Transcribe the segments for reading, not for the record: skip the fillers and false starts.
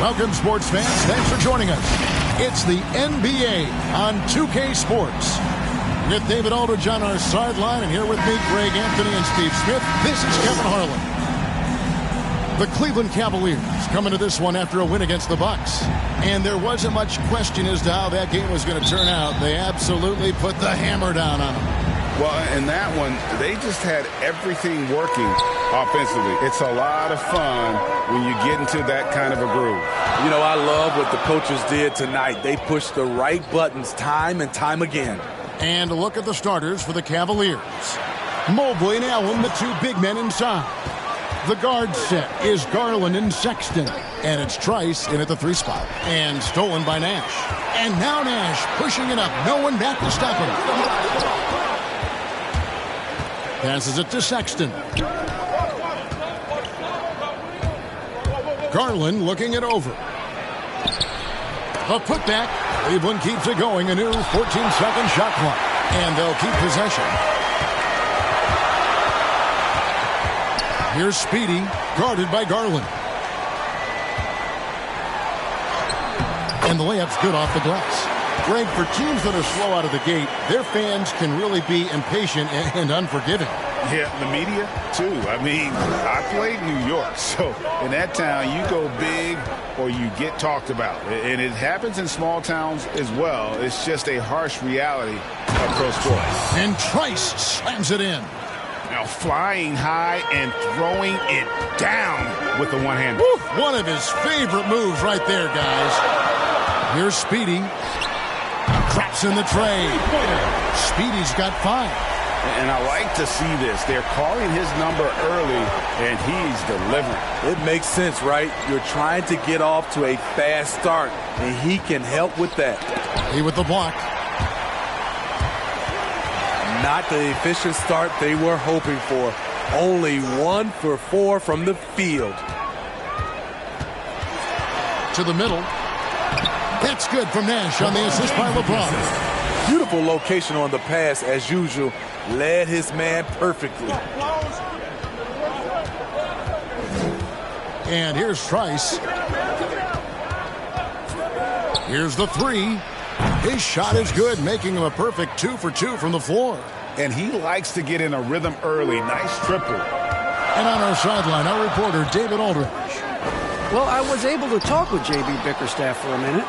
Welcome, sports fans. Thanks for joining us. It's the NBA on 2K Sports. With David Aldridge on our sideline, and here with me, Greg Anthony and Steve Smith. This is Kevin Harlan. The Cleveland Cavaliers coming to this one after a win against the Bucks. And there wasn't much question as to how that game was going to turn out. They absolutely put the hammer down on them. Well, in that one, they just had everything working offensively. It's a lot of fun when you get into that kind of a groove. You know, I love what the coaches did tonight. They pushed the right buttons time and time again. And a look at the starters for the Cavaliers. Mobley and Allen, the two big men inside. The guard set is Garland and Sexton. And it's Trice in at the 3 spot. And stolen by Nash. And now Nash pushing it up. No one back to stop him. Passes it to Sexton. Garland looking it over. A putback. Cleveland keeps it going. A new 14-second shot clock. And they'll keep possession. Here's Speedy, guarded by Garland. And the layup's good off the glass. Greg, for teams that are slow out of the gate, their fans can really be impatient and unforgiving. Yeah, the media, too. I mean, I played New York, so in that town, you go big or you get talked about. And it happens in small towns as well. It's just a harsh reality of pro sports. And Trice slams it in. Now flying high and throwing it down with the one-hander. One of his favorite moves right there, guys. Here's Speedy. Drops in the tray. Speedy's got 5. And I like to see this. They're calling his number early, and he's delivering. It makes sense, right? You're trying to get off to a fast start, and he can help with that. He with the block. Not the efficient start they were hoping for. Only 1 for 4 from the field. To the middle. That's good from Nash on the assist by LeBron. Beautiful location on the pass, as usual. Led his man perfectly. And here's Trice. Here's the 3. His shot is good, making him a perfect 2 for 2 from the floor. And he likes to get in a rhythm early. Nice triple. And on our sideline, our reporter, David Aldridge. Well, I was able to talk with J.B. Bickerstaff for a minute.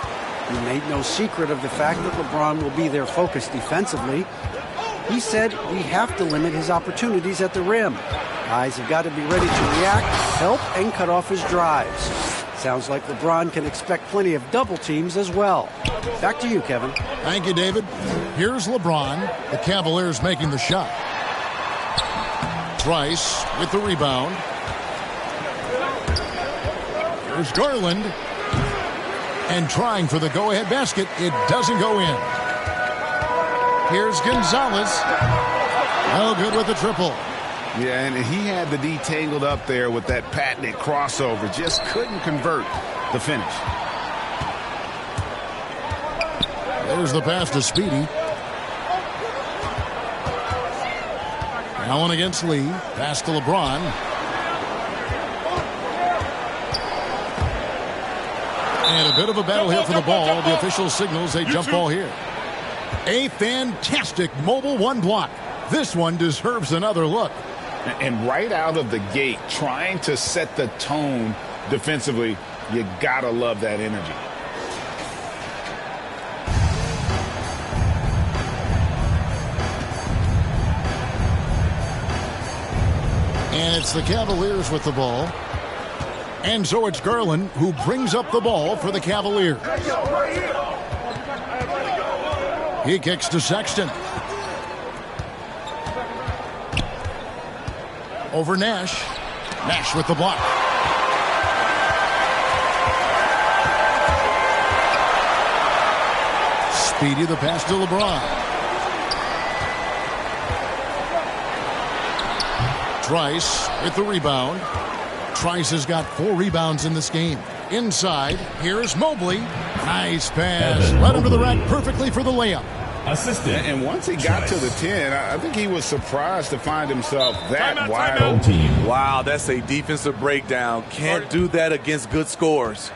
He made no secret of the fact that LeBron will be their focus defensively. He said we have to limit his opportunities at the rim. Guys have got to be ready to react, help, and cut off his drives. Sounds like LeBron can expect plenty of double teams as well. Back to you, Kevin. Thank you, David. Here's LeBron. The Cavaliers making the shot. Trice with the rebound. Here's Garland. And trying for the go-ahead basket. It doesn't go in. Here's Gonzalez. No good with the triple. Yeah, and he had the D tangled up there with that patented crossover. Just couldn't convert the finish. There's the pass to Speedy. Allen against Lee. Pass to LeBron. And a bit of a battle here for the ball. The official signals a jump ball here. A fantastic mobile 1 block. This one deserves another look. And right out of the gate, trying to set the tone defensively, you gotta love that energy. And it's the Cavaliers with the ball. And so it's Garland who brings up the ball for the Cavaliers. He kicks to Sexton. Over Nash. Nash with the block. Speedy the pass to LeBron. Trice with the rebound. Trice has got 4 rebounds in this game. Inside, here's Mobley. Nice pass. Right under the rack perfectly for the layup. Assistant. And once he got to the 10, I think he was surprised to find himself that wide open. Wow, that's a defensive breakdown. Can't do that against good scores.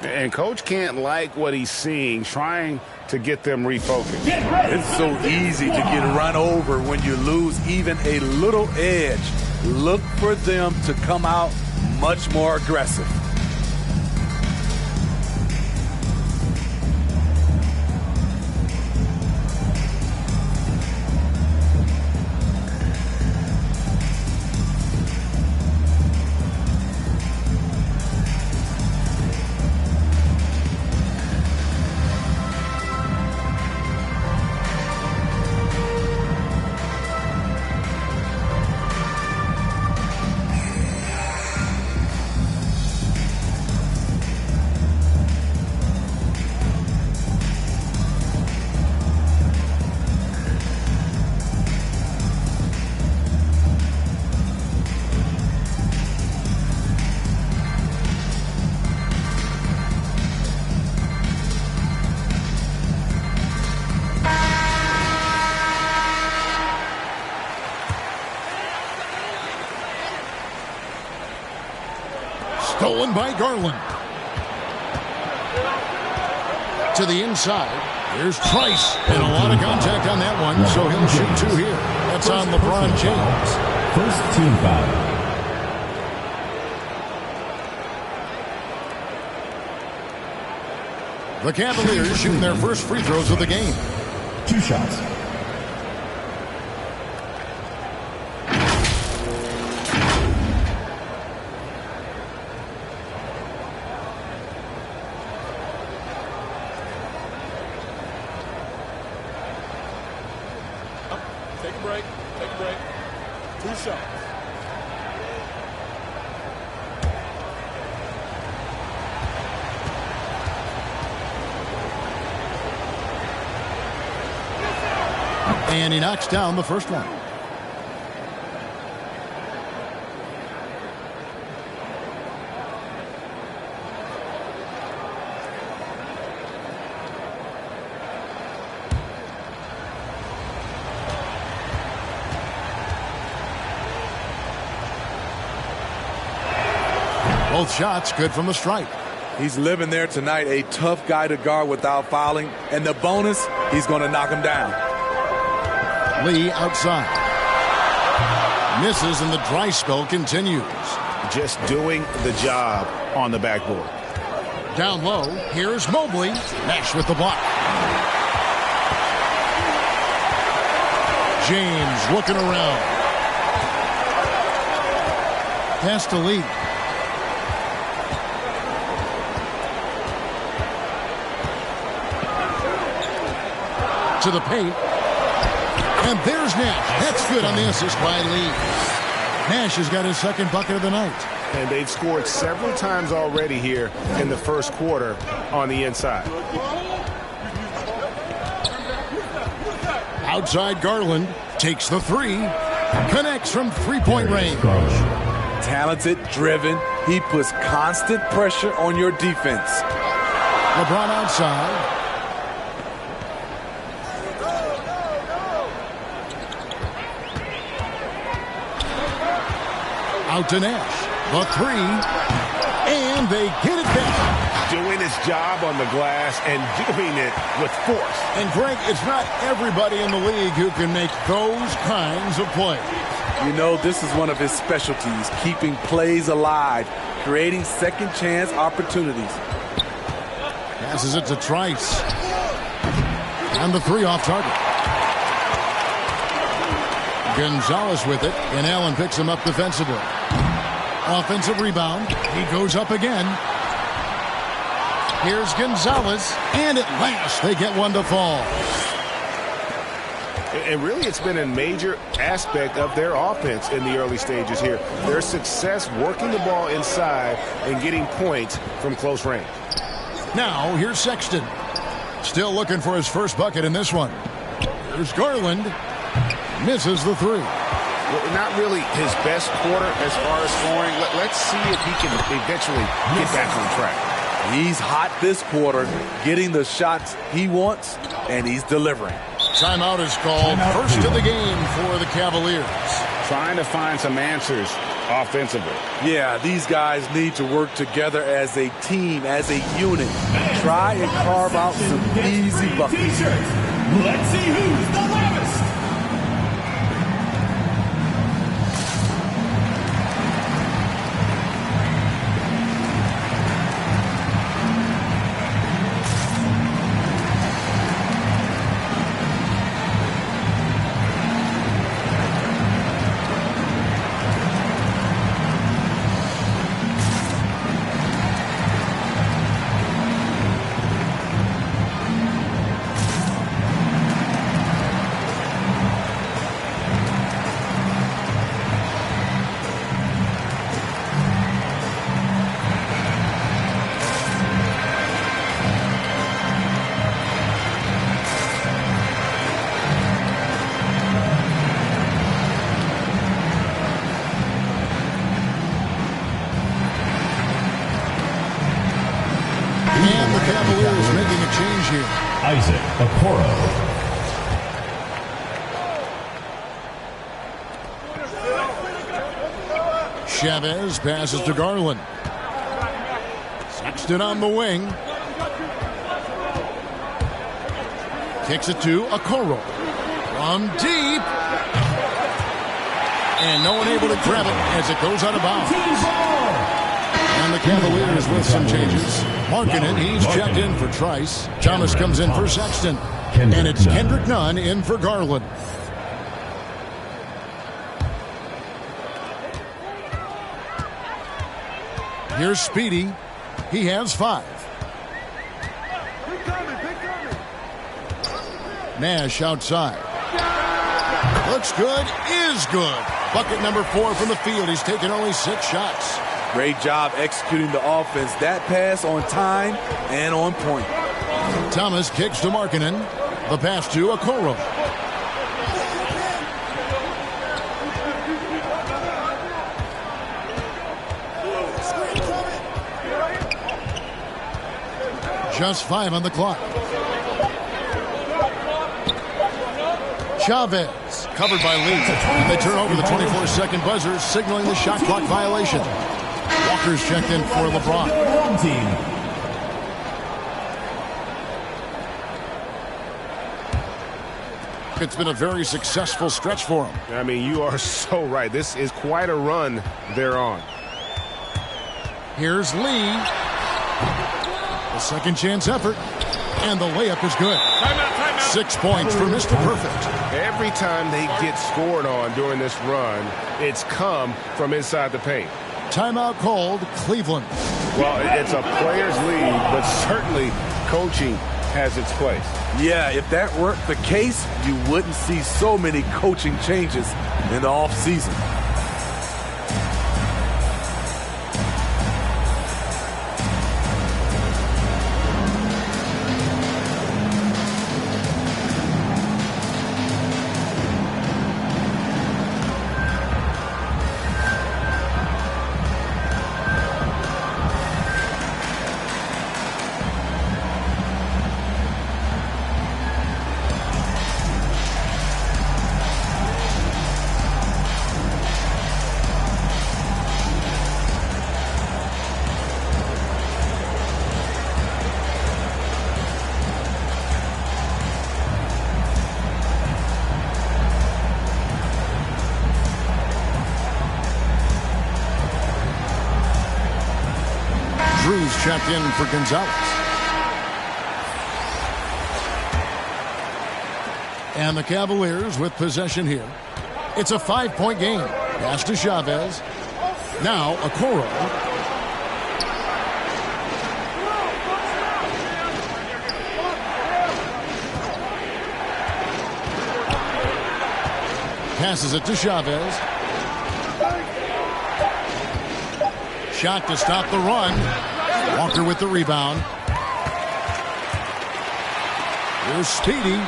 And Coach can't like what he's seeing, trying to get them refocused. It's so easy to get run over when you lose even a little edge. Look for them to come out much more aggressive. Stolen by Garland. To the inside. Here's Trice. And a lot of contact on that one, so he'll shoot two here. That's on LeBron James. First team foul. The Cavaliers shooting their first free throws of the game. 2 shots. Take a break. Take a break. 2 shots. And he knocks down the first one. Both shots good from the stripe. He's living there tonight, a tough guy to guard without fouling. And the bonus, he's going to knock him down. Lee outside. Misses and the dry spell continues. Just doing the job on the backboard. Down low, here's Mobley. Nash with the block. James looking around. Pass to Lee. To the paint. And there's Nash. That's good on the assist by Lee. Nash has got his second bucket of the night. And they've scored several times already here in the first quarter on the inside. Outside Garland takes the three. Connects from three-point range. Talented, driven. He puts constant pressure on your defense. LeBron outside. Out to Nash. The three. And they get it back. Doing his job on the glass and doing it with force. And Greg, it's not everybody in the league who can make those kinds of plays. You know, this is one of his specialties, keeping plays alive, creating second chance opportunities. Passes it to Trice. And the three off target. Gonzalez with it, and Allen picks him up defensively. Offensive rebound. He goes up again. Here's Gonzalez, and at last they get one to fall. And really, it's been a major aspect of their offense in the early stages here. Their success working the ball inside and getting points from close range. Now, here's Sexton. Still looking for his first bucket in this one. Here's Garland. Misses the three. Well, not really his best quarter as far as scoring. Let's see if he can eventually get back on track. He's hot this quarter, getting the shots he wants, and he's delivering. Timeout is called. First of the game for the Cavaliers. trying to find some answers offensively. Yeah, these guys need to work together as a team, as a unit. Try and carve out some easy buckets. Let's see who's the loudest. And the Cavaliers making a change here. Isaac Okoro. Chavez passes to Garland. Sexton on the wing. Kicks it to Okoro. From deep. And no one able to grab it as it goes out of bounds. And the Cavaliers with some changes. Markkanen, he's checked in for Trice. Thomas comes in for Sexton. And it's Kendrick Nunn in for Garland. Here's Speedy. He has 5. Nash outside. Looks good, is good. Bucket number 4 from the field. He's taken only 6 shots. Great job executing the offense. That pass on time and on point. Thomas kicks to Markkanen. The pass to Okoro. Just 5 on the clock. Chavez covered by Lee. And they turn over the 24-second buzzer, signaling the shot clock violation. Walker's checked in for LeBron. It's been a very successful stretch for him. I mean, you are so right. This is quite a run they're on. Here's Lee. A second chance effort. And the layup is good. Timeout. 6 points for Mr. Perfect. Every time they get scored on during this run, it's come from inside the paint. Timeout called, Cleveland. Well, it's a player's league, but certainly coaching has its place. Yeah, if that weren't the case, you wouldn't see so many coaching changes in the offseason. Drew's checked in for Gonzalez. And the Cavaliers with possession here. It's a 5-point game. Pass to Chavez. Now Okoro. Passes it to Chavez. Shot to stop the run. Walker with the rebound. Here's Speedy.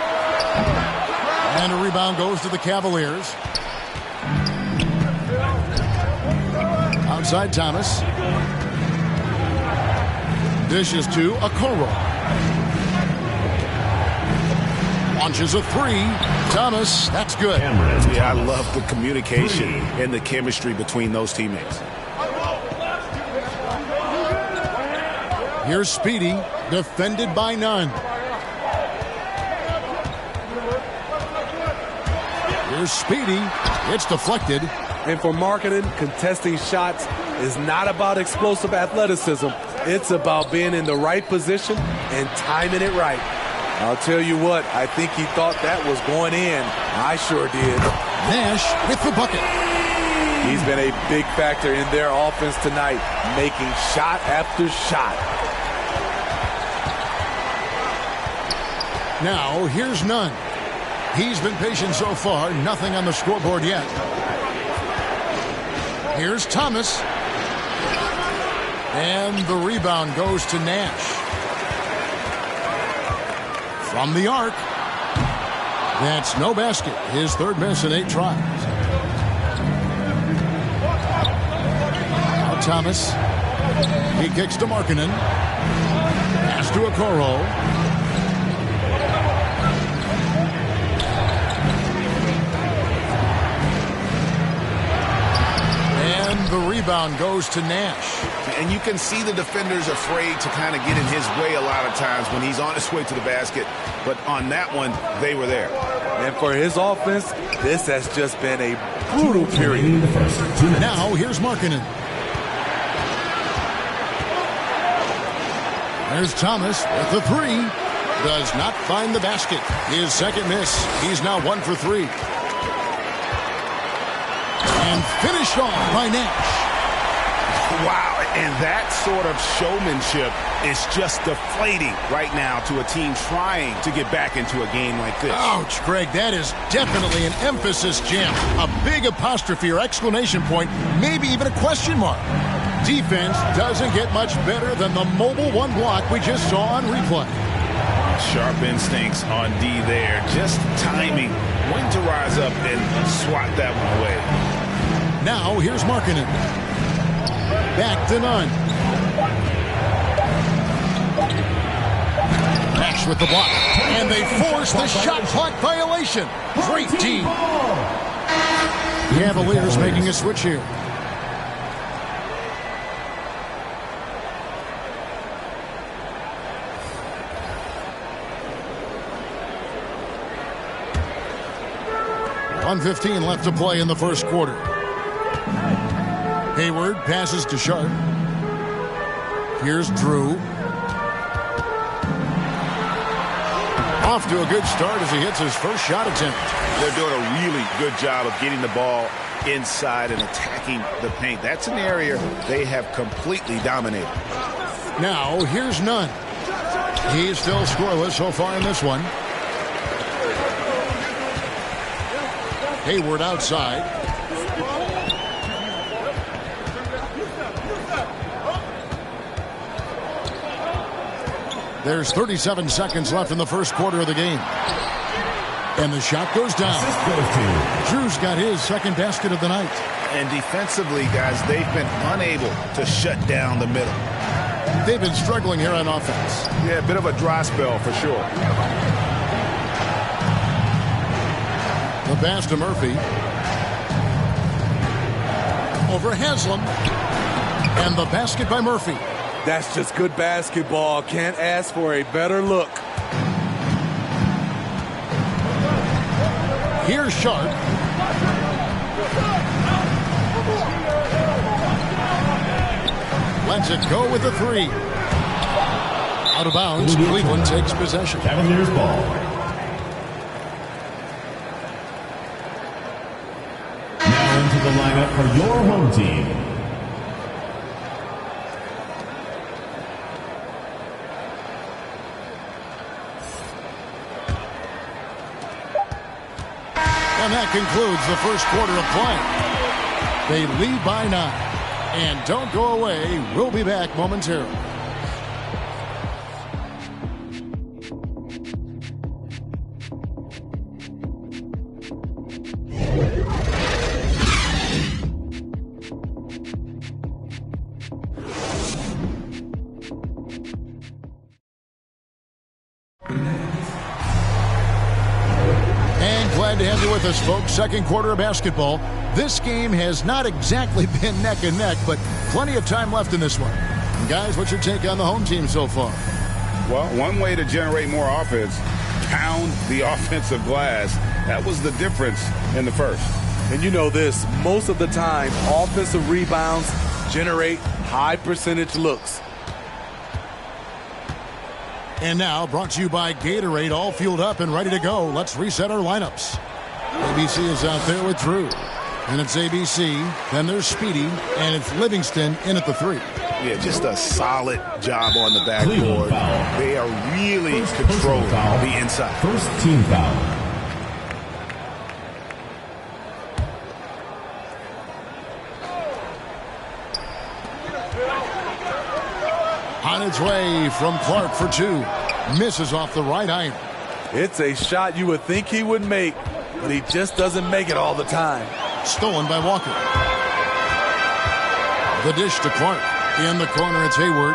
And a rebound goes to the Cavaliers. Outside Thomas. Dishes to Okoro. Launches a three. Thomas, that's good. Yeah, I love the communication and the chemistry between those teammates. Here's Speedy, defended by none. Here's Speedy. It's deflected. And for marketing, contesting shots is not about explosive athleticism. It's about being in the right position and timing it right. I'll tell you what, I think he thought that was going in. I sure did. Nash with the bucket. He's been a big factor in their offense tonight, making shot after shot. Now, here's Nunn. He's been patient so far. Nothing on the scoreboard yet. Here's Thomas. And the rebound goes to Nash. From the arc. That's no basket. His third miss in 8 tries. Now Thomas. He kicks to Markkanen. Pass to Okoro. The rebound goes to Nash. And you can see the defenders afraid to kind of get in his way a lot of times when he's on his way to the basket. But on that one, they were there. And for his offense, this has just been a brutal period. Now, here's Markkanen. There's Thomas with the three. Does not find the basket. His second miss. He's now 1 for 3. And finished off by Nash. Wow, and that sort of showmanship is just deflating right now to a team trying to get back into a game like this. Ouch, Greg, that is definitely an emphasis jam. A big apostrophe or exclamation point, maybe even a question mark. Defense doesn't get much better than the mobile one block we just saw on replay. Sharp instincts on D there. Just timing when to rise up and swat that one away. Now, here's Markkanen. Back to Nunn. Nash with the block. And they force the shot clock violation. Great team. Cavaliers making a switch here. .1:15 left to play in the first quarter. Hayward passes to Sharp. Here's Drew. Off to a good start as he hits his first shot attempt. They're doing a really good job of getting the ball inside and attacking the paint. That's an area they have completely dominated. Now, here's Nunn. He's still scoreless so far in this one. Hayward outside. There's 37 seconds left in the first quarter of the game. And the shot goes down. Drew's got his second basket of the night. And defensively, guys, they've been unable to shut down the middle. They've been struggling here on offense. Yeah, a bit of a dry spell for sure. The pass to Murphy. Over Haslam. And the basket by Murphy. That's just good basketball. Can't ask for a better look. Here's Sharp. Lets it go with the three. Out of bounds, Cleveland takes possession. Cavaliers ball. Now into the lineup for your home team. And that concludes the first quarter of play. They lead by 9. And don't go away. We'll be back momentarily. Glad to have you with us, folks. Second quarter of basketball. This game has not exactly been neck and neck, but plenty of time left in this one. And guys, what's your take on the home team so far? Well, one way to generate more offense, pound the offensive glass. That was the difference in the first. And you know this, most of the time, offensive rebounds generate high percentage looks. And now, brought to you by Gatorade, all fueled up and ready to go. Let's reset our lineups. ABC is out there with Drew. And it's ABC, then there's Speedy, and it's Livingston in at the 3. Yeah, just a solid job on the backboard. They are really controlling the inside. First team foul. On its way from Clark for 2. Misses off the right iron. It's a shot you would think he would make, but he just doesn't make it all the time. Stolen by Walker. The dish to Clark. In the corner, it's Hayward.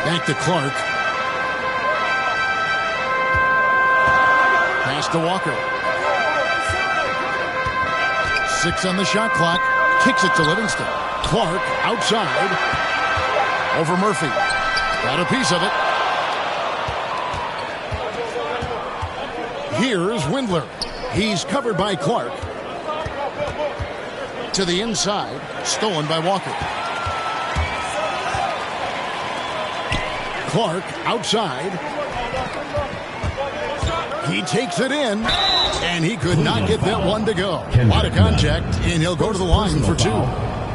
Back to Clark. Pass to Walker. 6 on the shot clock. Kicks it to Livingston. Clark outside. Over Murphy. Got a piece of it. Here's Windler. He's covered by Clark. To the inside. Stolen by Walker. Clark outside. He takes it in. And he could not get that one to go. A lot of contact. And he'll go to the line for 2.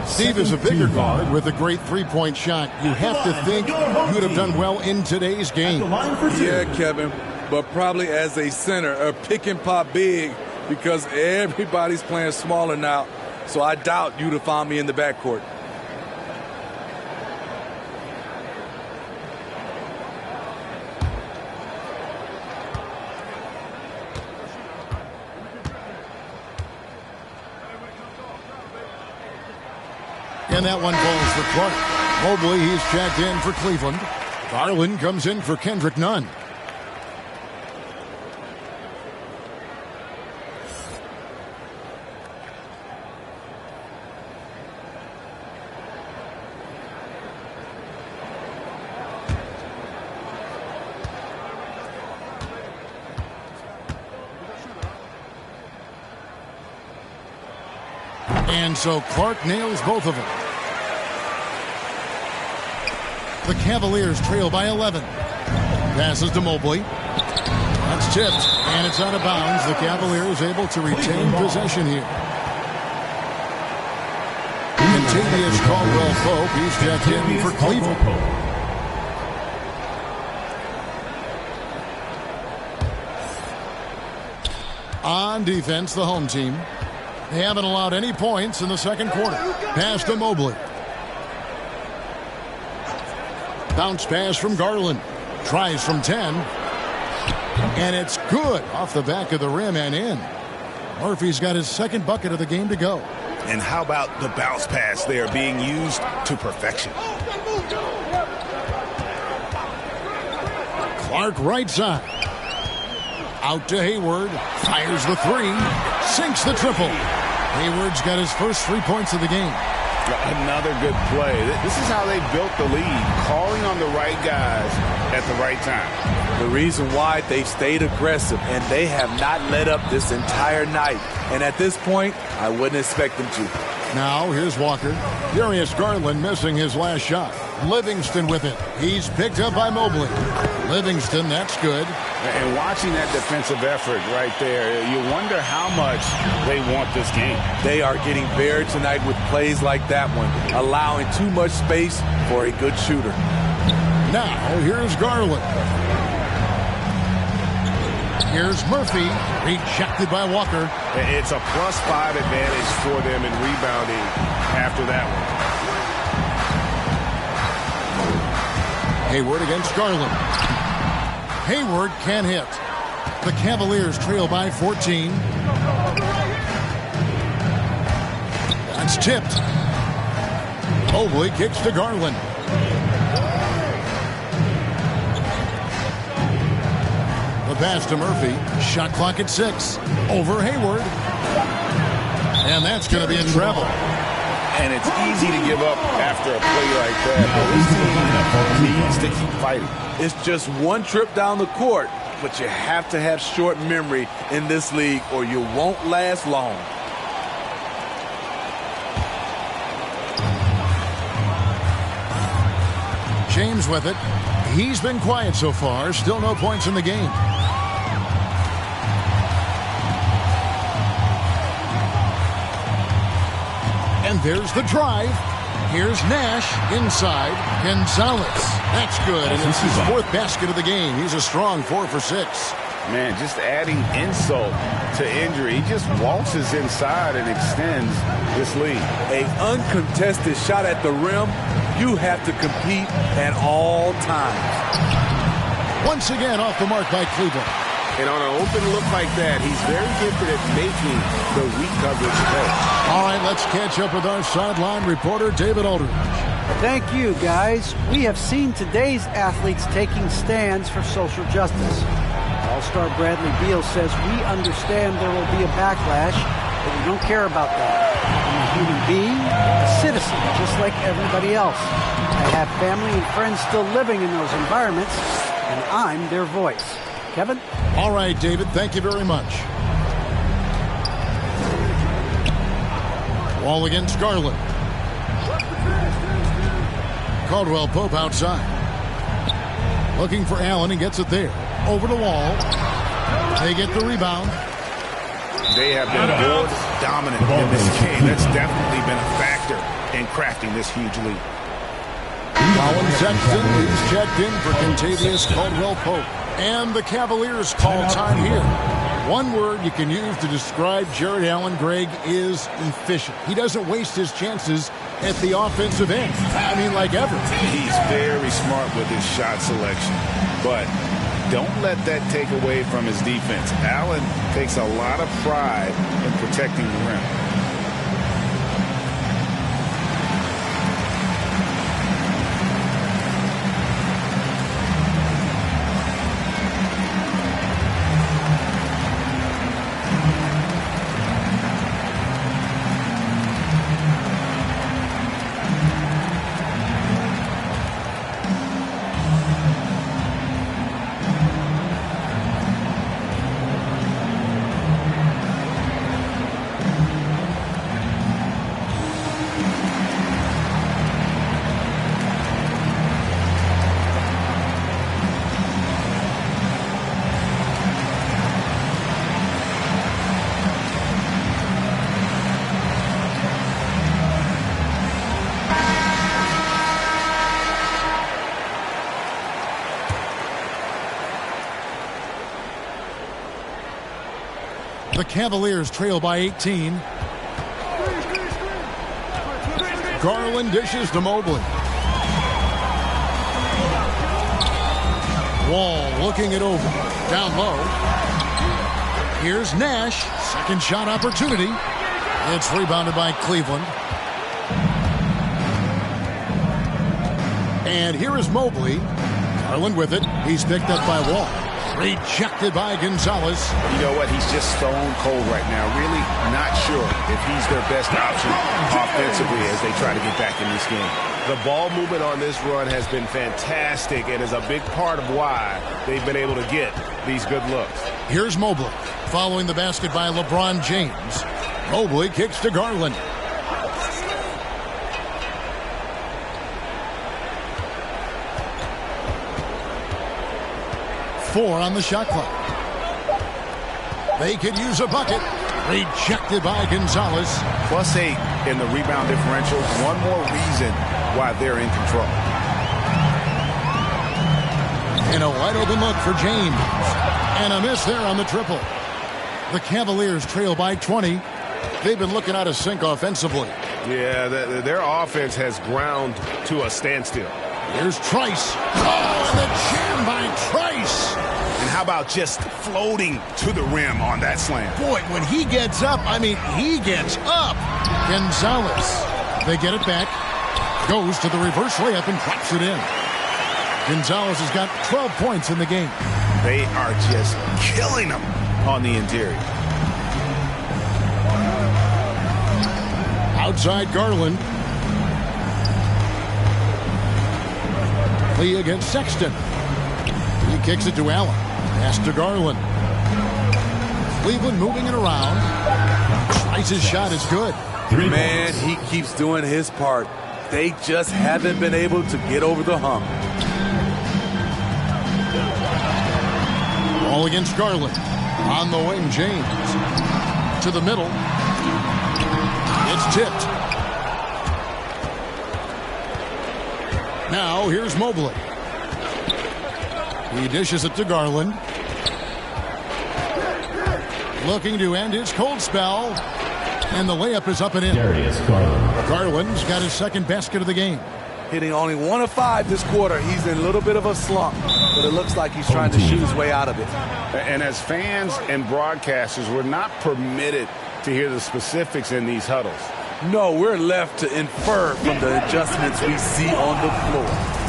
Steve is a bigger guard with a great three-point shot. You have to think you would have done well in today's game. Yeah, Kevin, but probably as a center, a pick and pop big because everybody's playing smaller now. So I doubt you'd have found me in the backcourt. And that one falls for Clark. Mobley, he's checked in for Cleveland. Garland comes in for Kendrick Nunn. And so Clark nails both of them. The Cavaliers trail by 11. Passes to Mobley. That's tipped, and it's out of bounds. The Cavaliers able to retain possession here. Contavious Caldwell-Pope, he's checked in for Cleveland. On defense, the home team. They haven't allowed any points in the second quarter. Pass to Mobley. Bounce pass from Garland. Tries from 10. And it's good off the back of the rim and in. Murphy's got his second bucket of the game to go. And how about the bounce pass there being used to perfection? Clark right side. Out to Hayward. Fires the 3. Sinks the triple. Hayward's got his first 3 points of the game. Another good play. This is how they built the lead, calling on the right guys at the right time. The reason why they stayed aggressive, and they have not let up this entire night. And at this point, I wouldn't expect them to. Now, here's Walker. Darius Garland missing his last shot. Livingston with it. He's picked up by Mobley. Livingston, that's good. And watching that defensive effort right there, you wonder how much they want this game. They are getting buried tonight with plays like that one, allowing too much space for a good shooter. Now, here's Garland. Here's Murphy, rejected by Walker. It's a +5 advantage for them in rebounding after that one. Hayward against Garland. Hayward can't hit. The Cavaliers trail by 14. That's tipped. Mobley kicks to Garland. The pass to Murphy. Shot clock at 6. Over Hayward. And that's going to be in trouble. And it's easy to give up after a play like that. But this team needs to keep fighting. It's just one trip down the court, but you have to have short memory in this league or you won't last long. James with it. He's been quiet so far. Still no points in the game. And there's the drive. Here's Nash inside. Gonzalez. That's good. And it's his 4th basket of the game. He's a strong 4 for 6. Man, just adding insult to injury. He just waltzes inside and extends this lead. An uncontested shot at the rim, you have to compete at all times. Once again off the mark by Cleveland. And on an open look like that, he's very gifted at making the weak coverage pay. All right, let's catch up with our sideline reporter, David Aldridge. Thank you, guys. We have seen today's athletes taking stands for social justice. All-star Bradley Beal says we understand there will be a backlash, but we don't care about that. I'm a human being, a citizen, just like everybody else. I have family and friends still living in those environments, and I'm their voice. Kevin? All right, David, thank you very much. Wall against Garland. Caldwell Pope outside. Looking for Allen and gets it there. Over the Wall. They get the rebound. They have been more dominant in this game. That's definitely been a factor in crafting this huge lead. Colin Sexton is checked in for Kentavious Caldwell-Pope. And the Cavaliers call time here. One word you can use to describe Jared Allen, Greg, is efficient. He doesn't waste his chances at the offensive end. I mean, like ever. He's very smart with his shot selection. But don't let that take away from his defense. Allen takes a lot of pride in protecting the rim. The Cavaliers trail by 18. Garland dishes to Mobley. Wall looking it over. Down low. Here's Nash. Second shot opportunity. It's rebounded by Cleveland. And here is Mobley. Garland with it. He's picked up by Wall. Rejected by Gonzalez. You know what? He's just stone cold right now. Really not sure if he's their best option offensively as they try to get back in this game. The ball movement on this run has been fantastic and is a big part of why they've been able to get these good looks. Here's Mobley following the basket by LeBron James. Mobley kicks to Garland. Four on the shot clock. They could use a bucket. Rejected by Gonzalez. +8 in the rebound differential. One more reason why they're in control. And a wide open look for James. And a miss there on the triple. The Cavaliers trail by 20. They've been looking out of sync offensively. Yeah, their offense has ground to a standstill. Here's Trice. Oh, and the jam by Trice. And how about just floating to the rim on that slam? Boy, when he gets up, I mean, he gets up. Gonzalez. They get it back. Goes to the reverse layup and drops it in. Gonzalez has got 12 points in the game. They are just killing them on the interior. Outside Garland. Lee against Sexton. He kicks it to Allen. Pass to Garland. Cleveland moving it around. Trice's shot is good. Man, he keeps doing his part. They just haven't been able to get over the hump. Ball against Garland. On the wing, James. To the middle. It's tipped. Now here's Mobley. He dishes it to Garland. Looking to end his cold spell. And the layup is up and in. Garland's got his second basket of the game. Hitting only 1 of 5 this quarter. He's in a little bit of a slump, but it looks like he's trying to shoot his way out of it. And as fans and broadcasters, we're not permitted to hear the specifics in these huddles. No, we're left to infer from the adjustments we see on the floor.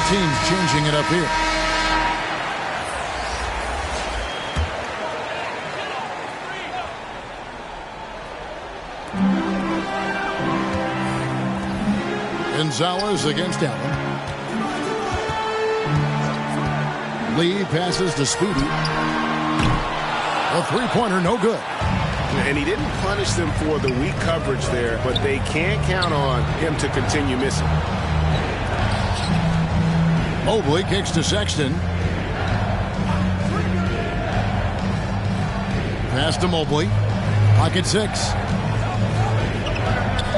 Teams changing it up here. Gonzalez against Allen. Lee passes to Speedy. A three-pointer, no good. And he didn't punish them for the weak coverage there, but they can't count on him to continue missing. Mobley kicks to Sexton. Pass to Mobley. Pocket 6.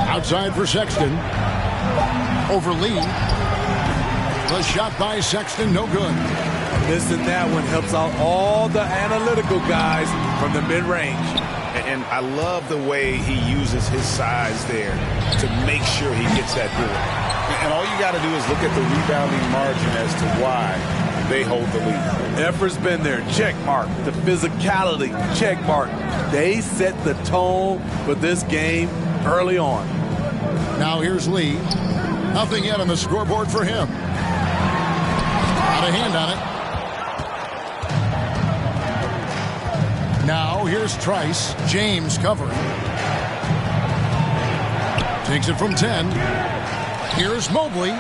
Outside for Sexton. Over Lee. The shot by Sexton, no good. Missing that one helps out all the analytical guys from the mid-range. And I love the way he uses his size there to make sure he gets that board. And all you got to do is look at the rebounding margin as to why they hold the lead. Effort's been there. Check mark. The physicality. Check mark. They set the tone for this game early on. Now here's Lee. Nothing yet on the scoreboard for him. Not a hand on it. Now here's Trice. James covering. Takes it from 10. Here's Mobley.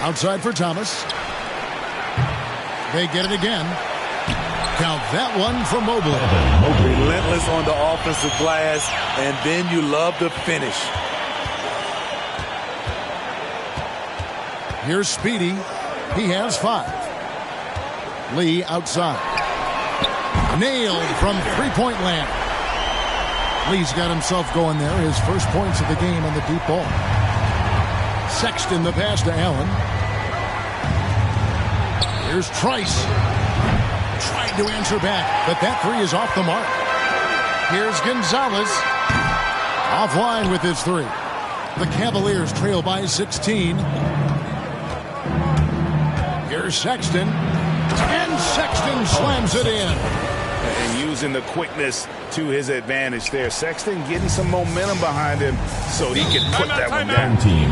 Outside for Thomas. They get it again. Count that one for Mobley. Relentless on the offensive glass, and then you love the finish. Here's Speedy. He has 5. Lee outside. Nailed from three-point land. Lee's got himself going there. His first points of the game on the deep ball. Sexton the pass to Allen. Here's Trice. Tried to answer back, but that three is off the mark. Here's Gonzalez. Offline with his 3. The Cavaliers trail by 16. Here's Sexton. And Sexton slams it in. And using the quickness to his advantage there. Sexton getting some momentum behind him so he can put that one down. Team.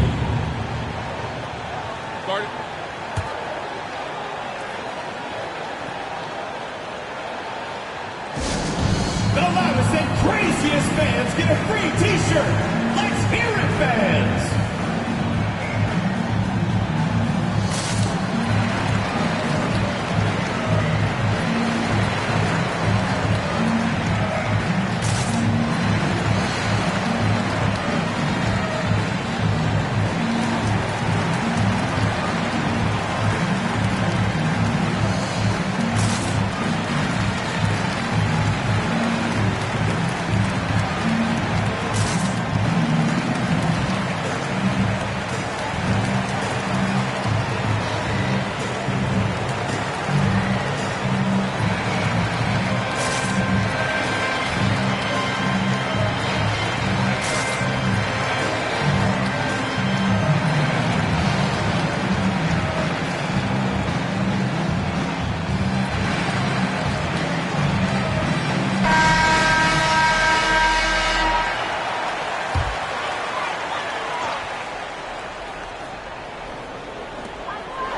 The loudest and craziest fans get a free t-shirt. Let's hear it, fans.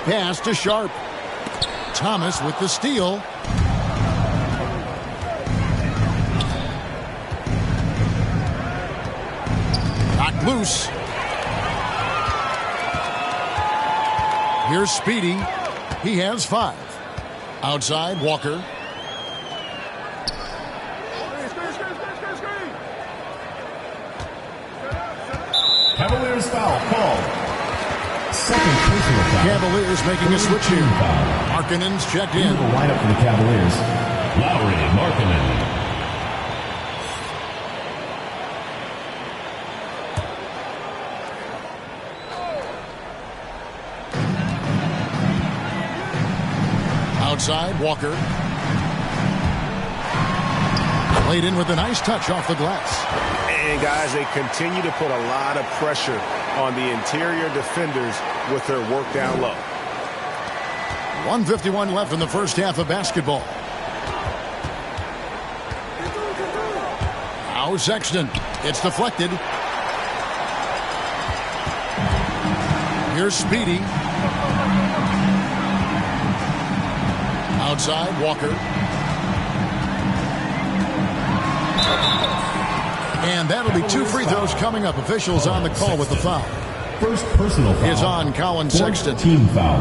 Pass to Sharp. Thomas with the steal. Knocked loose. Here's Speedy. He has 5. Outside, Walker. Cavaliers foul called. Second personal foul. Cavaliers making a switch here. Markkanen's checked in. The lineup for the Cavaliers. Lowry Markkanen. Outside, Walker. Played in with a nice touch off the glass. And, guys, they continue to put a lot of pressure on the interior defenders with their work down low. 1:51 left in the first half of basketball. Now Sexton. It's deflected. Here's Speedy. Outside, Walker. And that'll be 2 free throws coming up. Officials on the call with the foul. First personal foul Is on Colin Sexton. Team foul.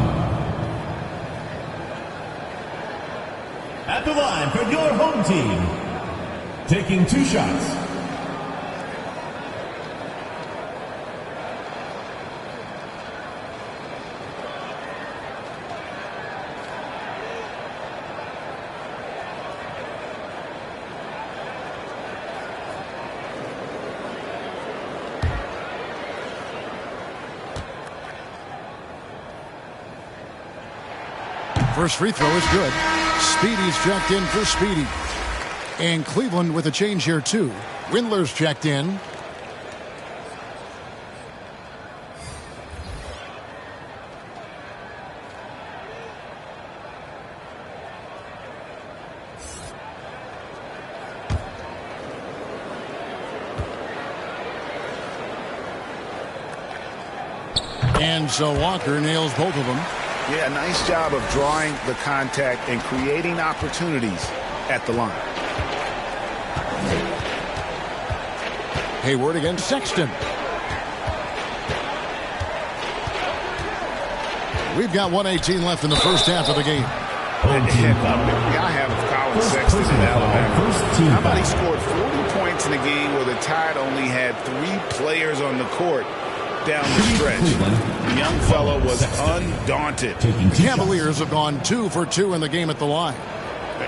At the line for your home team. Taking 2 shots. First free throw is good. Speedy's checked in for Speedy. And Cleveland with a change here too. Windler's checked in. And so Walker nails both of them. Yeah, nice job of drawing the contact and creating opportunities at the line. Hayward against Sexton. We've got 1:18 left in the first half of the game. I have Colin Sexton in Alabama. How about he scored 40 points in a game where the Tide only had 3 players on the court down the stretch. The young fellow was undaunted. The Cavaliers have gone 2 for 2 in the game at the line.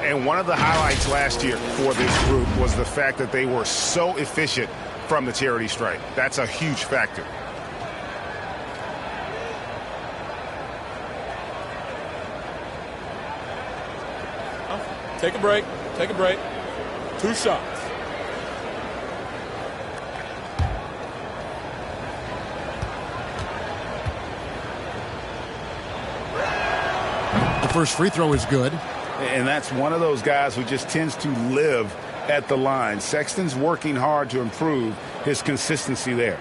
And one of the highlights last year for this group was the fact that they were so efficient from the charity stripe. That's a huge factor. Take a break. Take a break. 2 shots. The first free throw is good. And that's one of those guys who just tends to live at the line. Sexton's working hard to improve his consistency there.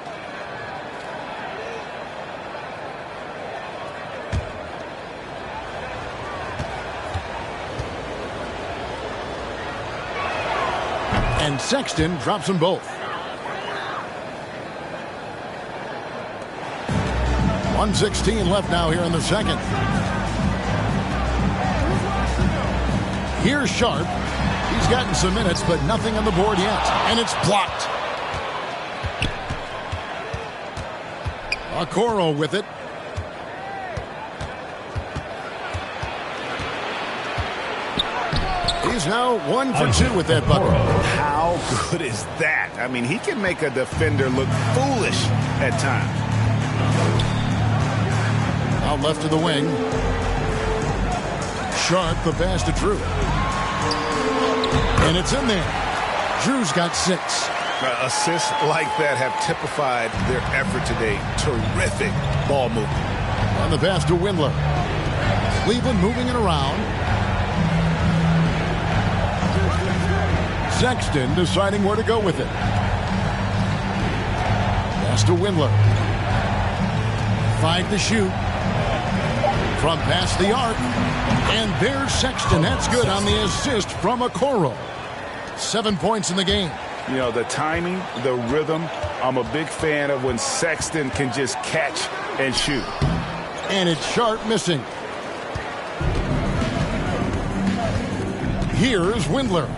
And Sexton drops them both. 1:16 left now here in the second. Here's Sharp. He's gotten some minutes, but nothing on the board yet. And it's blocked. Okoro with it. He's now 1 for 2 with that bucket. How good is that? I mean, he can make a defender look foolish at times. Out left to the wing. Sharp, the pass to Drew. And it's in there. Drew's got 6. Assists like that have typified their effort today. Terrific ball movement. And the pass to Windler. Cleveland moving it around. Sexton deciding where to go with it. Pass to Windler. 5 to shoot. from past the arc. And there's Sexton. That's good on the assist from Okoro. 7 points in the game. You know, the timing, the rhythm, I'm a big fan of when Sexton can just catch and shoot. And it's Sharp missing. Here's Windler.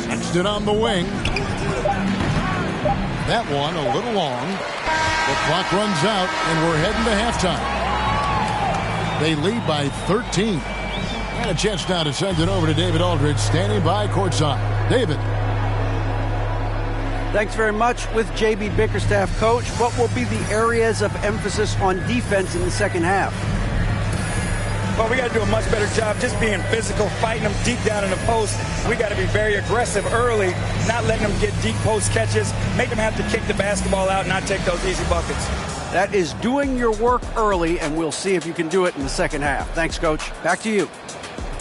Sexton on the wing. That one a little long. The clock runs out, and we're heading to halftime. They lead by 13. And a chance now to send it over to David Aldridge, standing by courtside. David. Thanks very much. With J.B. Bickerstaff, Coach, what will be the areas of emphasis on defense in the second half? Well, we got to do a much better job just being physical, fighting them deep down in the post. We got to be very aggressive early, not letting them get deep post catches, make them have to kick the basketball out, not take those easy buckets. That is doing your work early, and we'll see if you can do it in the second half. Thanks, Coach. Back to you.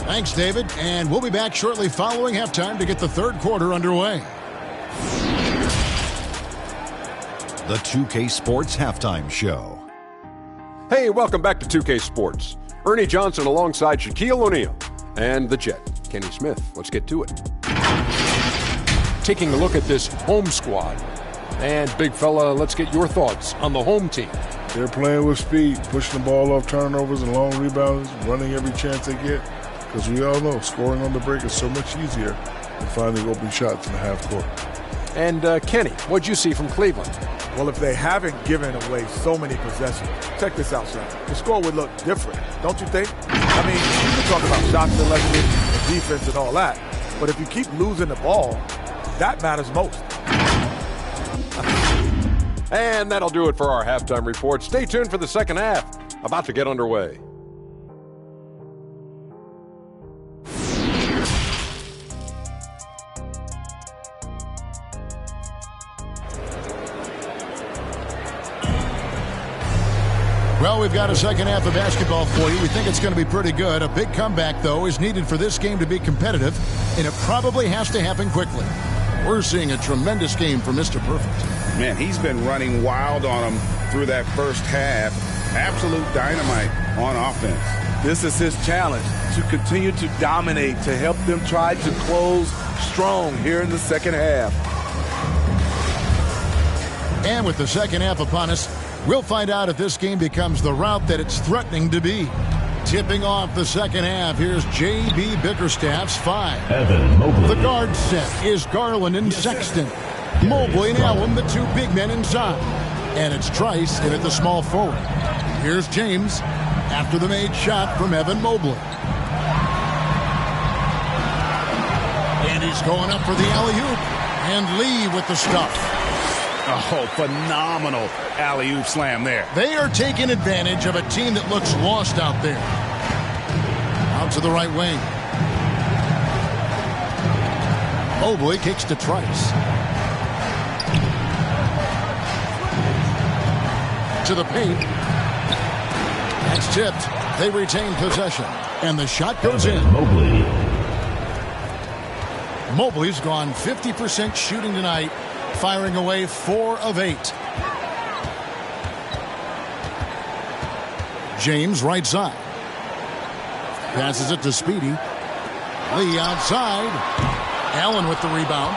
Thanks, David. And we'll be back shortly following halftime to get the third quarter underway. The 2K Sports Halftime Show. Hey, welcome back to 2K Sports. Ernie Johnson alongside Shaquille O'Neal and the Jet, Kenny Smith. Let's get to it. Taking a look at this home squad. And, big fella, let's get your thoughts on the home team. They're playing with speed, pushing the ball off turnovers and long rebounds, running every chance they get. Because we all know scoring on the break is so much easier than finding open shots in the half court. And, Kenny, what'd you see from Cleveland? Well, if they haven't given away so many possessions, check this out, son. The score would look different, don't you think? I mean, you can talk about shot selection and defense and all that, but if you keep losing the ball, that matters most. And that'll do it for our halftime report. Stay tuned for the second half. About to get underway. Well, we've got a second half of basketball for you. We think it's going to be pretty good. A big comeback, though, is needed for this game to be competitive, and it probably has to happen quickly. We're seeing a tremendous game for Mr. Perfect. Man, he's been running wild on them through that first half. Absolute dynamite on offense. This is his challenge, to continue to dominate, to help them try to close strong here in the second half. And with the second half upon us, we'll find out if this game becomes the route that it's threatening to be. Tipping off the second half, here's J.B. Bickerstaff's 5. Evan Mobley. The guard set is Garland and Sexton. Mobley and Allen, the two big men inside. And it's Trice in at the small forward. Here's James after the made shot from Evan Mobley. And he's going up for the alley-oop. And Lee with the stuff. Oh, phenomenal alley-oop slam there. They are taking advantage of a team that looks lost out there. Out to the right wing. Mobley kicks to Trice. To the paint. That's tipped. They retain possession. And the shot goes in. Mobley's gone 50% shooting tonight, firing away 4 of 8. James right side. Passes it to Speedy. Lee outside. Allen with the rebound.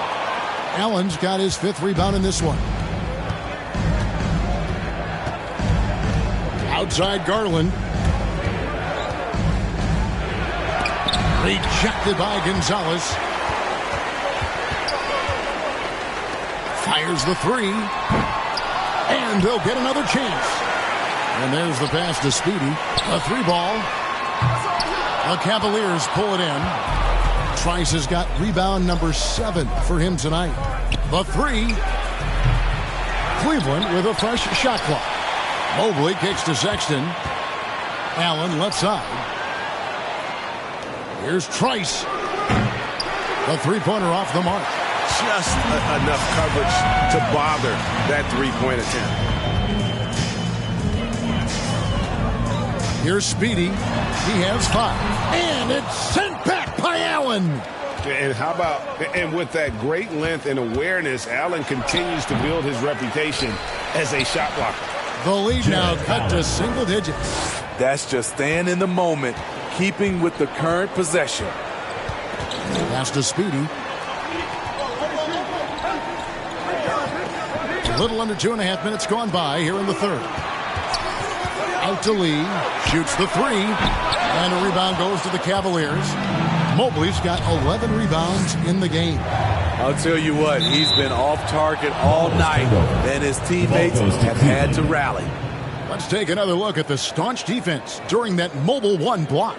Allen's got his 5th rebound in this one. Outside Garland. Rejected by Gonzalez. Fires the 3. And they'll get another chance. And there's the pass to Speedy. A 3 ball. The Cavaliers pull it in. Trice has got rebound number 7 for him tonight. The 3. Cleveland with a fresh shot clock. Mobley kicks to Sexton. Allen left side. Here's Trice. The three-pointer off the mark. Just enough coverage to bother that three-point attempt. Here's Speedy. He has 5. And it's sent back by Allen. And how about, and with that great length and awareness, Allen continues to build his reputation as a shot blocker. The lead now cut to single digits. That's just staying in the moment, keeping with the current possession. Pass to Speedy. A little under 2.5 minutes gone by here in the third. Out to Lee. Shoots the three. And a rebound goes to the Cavaliers. Mobley's got 11 rebounds in the game. I'll tell you what, he's been off target all night, and his teammates have had to rally. Let's take another look at the staunch defense during that Mobile 1 block.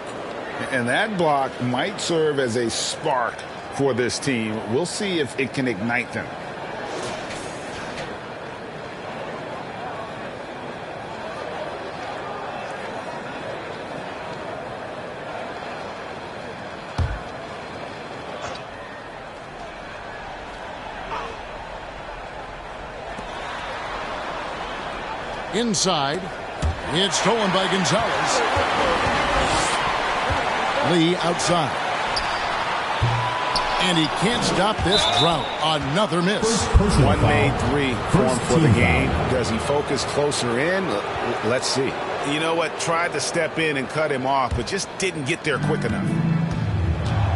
And that block might serve as a spark for this team. We'll see if it can ignite them. Inside, it's stolen by Gonzalez. Lee outside. And he can't stop this drought. Another miss. One made three formed for the game. Does he focus closer in? Let's see. You know what? Tried to step in and cut him off, but just didn't get there quick enough.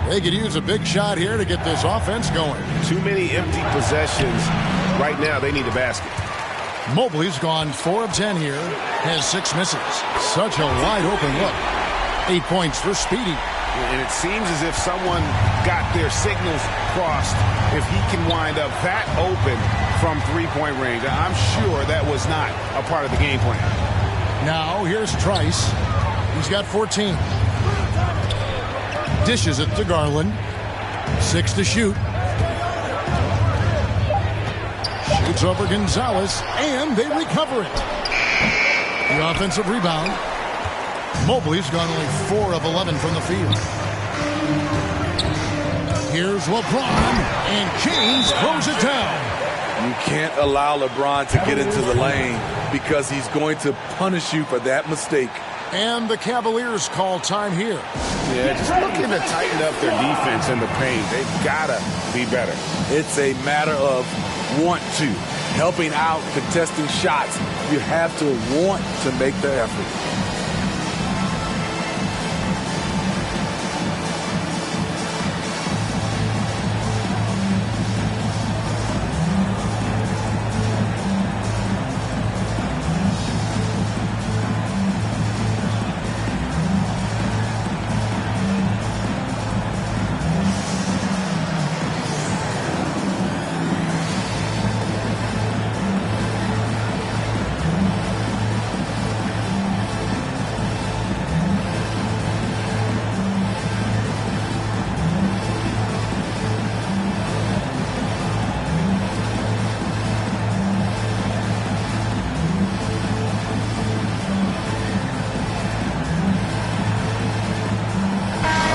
They could use a big shot here to get this offense going. Too many empty possessions. Right now, they need a basket. Mobley's gone 4 of 10 here, has 6 misses. Such a wide open look. 8 points for Speedy. And it seems as if someone got their signals crossed. If he can wind up that open from three-point range, I'm sure that was not a part of the game plan. Now here's Trice. He's got 14. Dishes it to Garland. 6 to shoot. Shoots over Gonzalez, and they recover it. The offensive rebound. Mobley's gone only 4 of 11 from the field. Here's LeBron, and James throws it down. You can't allow LeBron to get into the lane because he's going to punish you for that mistake. And the Cavaliers call time here. Yeah, just looking to tighten up their defense in the paint. They've got to be better. It's a matter of want to. Helping out, contesting shots. You have to want to make the effort.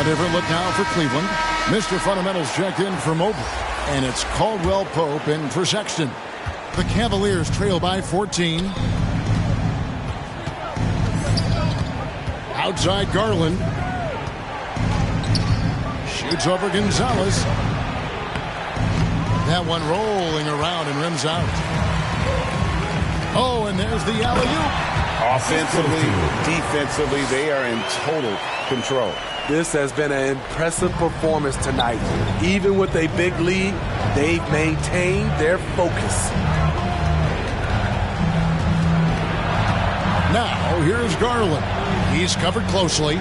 Different look now for Cleveland. Mr. Fundamentals checked in for Mobley. And it's Caldwell Pope in for Sexton. The Cavaliers trail by 14. Outside Garland. Shoots over Gonzalez. That one rolling around and rims out. Oh, and there's the alley-oop. Offensively, defensively, they are in total control. This has been an impressive performance tonight. Even with a big lead, they've maintained their focus. Now, here's Garland. He's covered closely.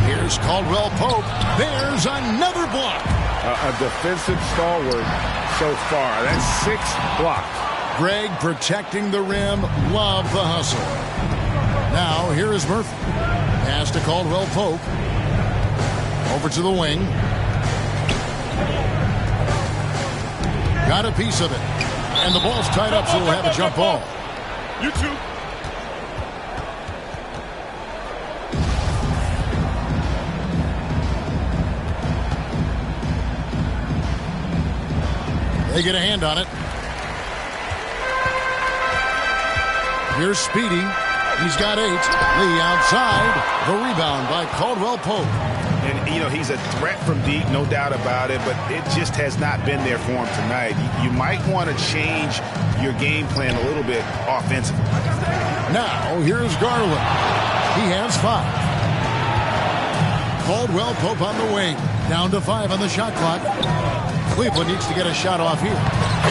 Here's Caldwell Pope. There's another block. A defensive stalwart so far. That's 6 blocks. Greg protecting the rim. Love the hustle. Now, here is Murphy. Pass to Caldwell Pope. Over to the wing. Got a piece of it. And the ball's tied up, so we'll have a jump ball. You too. They get a hand on it. Here's Speedy. He's got 8. Lee outside. The rebound by Caldwell Pope. And, you know, he's a threat from deep, no doubt about it, but it just has not been there for him tonight. You might want to change your game plan a little bit offensively. Now, here's Garland. He has 5. Caldwell Pope on the wing. Down to 5 on the shot clock. Cleveland needs to get a shot off here.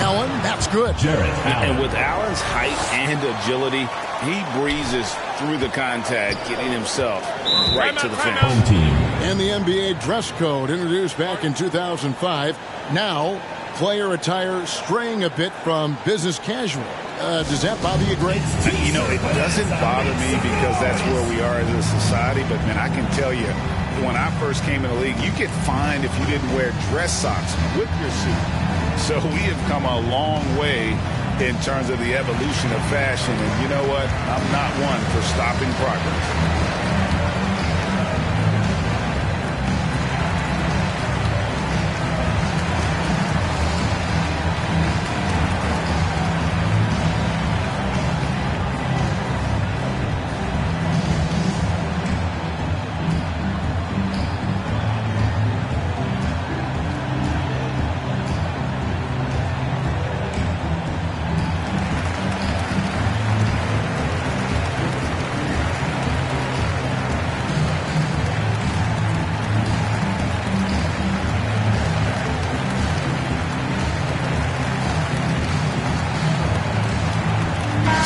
Allen, that's good. And with Allen's height and agility, he breezes through the contact, getting himself right to the finish. And the NBA dress code introduced back in 2005. Now, player attire straying a bit from business casual. Does that bother you, Greg? You know, it doesn't bother me because that's where we are as a society. But, man, I can tell you, when I first came in the league, you get fined if you didn't wear dress socks with your suit. So we have come a long way in terms of the evolution of fashion. And you know what? I'm not one for stopping progress.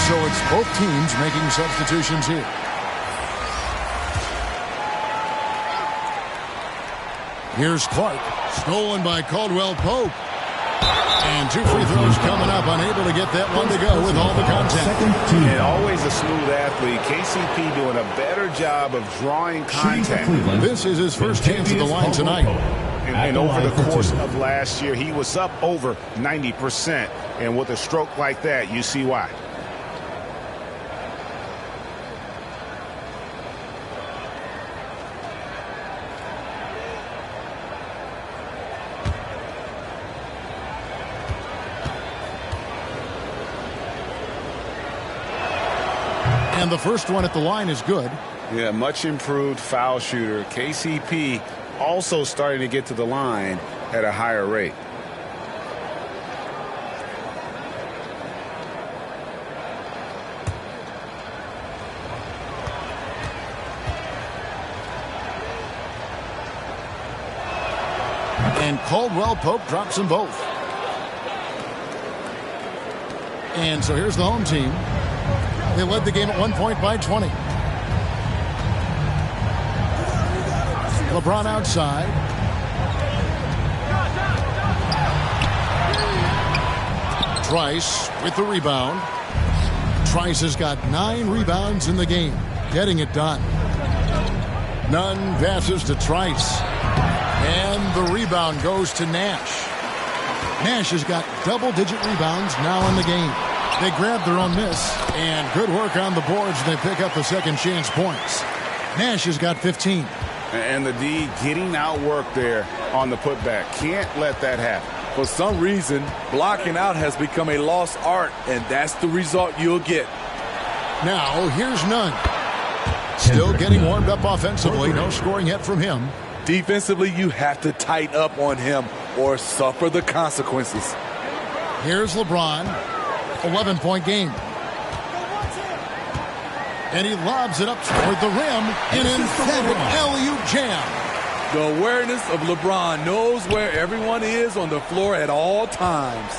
So it's both teams making substitutions here. Here's Clark. Stolen by Caldwell Pope. And 2 free throws coming up. Unable to get that one to go with all the contact. And always a smooth athlete. KCP doing a better job of drawing contact. This is his first chance at the line tonight. And over the course of last year, he was up over 90%. And with a stroke like that, you see why. And the first one at the line is good. Yeah, much improved foul shooter. KCP also starting to get to the line at a higher rate. And Caldwell Pope drops them both. And so here's the home team. They led the game at 1 point by 20. LeBron outside. Trice with the rebound. Trice has got 9 rebounds in the game, getting it done. Nunn passes to Trice. And the rebound goes to Nash. Nash has got double-digit rebounds now in the game. They grab their own miss, and good work on the boards. They pick up the second chance points. Nash has got 15. And the D getting outworked there on the putback. Can't let that happen. For some reason, blocking out has become a lost art, and that's the result you'll get. Now, here's Nunn. Still getting warmed up offensively. No scoring yet from him. Defensively, you have to tighten up on him or suffer the consequences. Here's LeBron. 11-point game. And he lobs it up toward the rim. An emphatic alley-oop jam. The awareness of LeBron knows where everyone is on the floor at all times.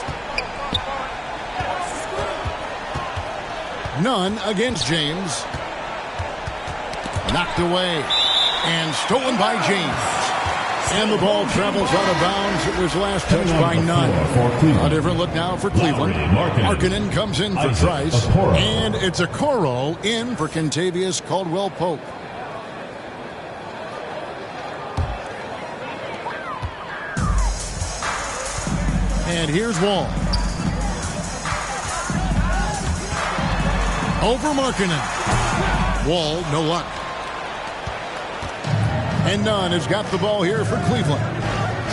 Nunn against James. Knocked away. And stolen by James. And the ball travels out of bounds. It was last touched by Nunn. A different look now for Cleveland. Markkanen comes in for Trice. And it's Okoro in for Kentavious Caldwell-Pope. And here's Wall. Over Markkanen. Wall, no luck. And Nunn has got the ball here for Cleveland.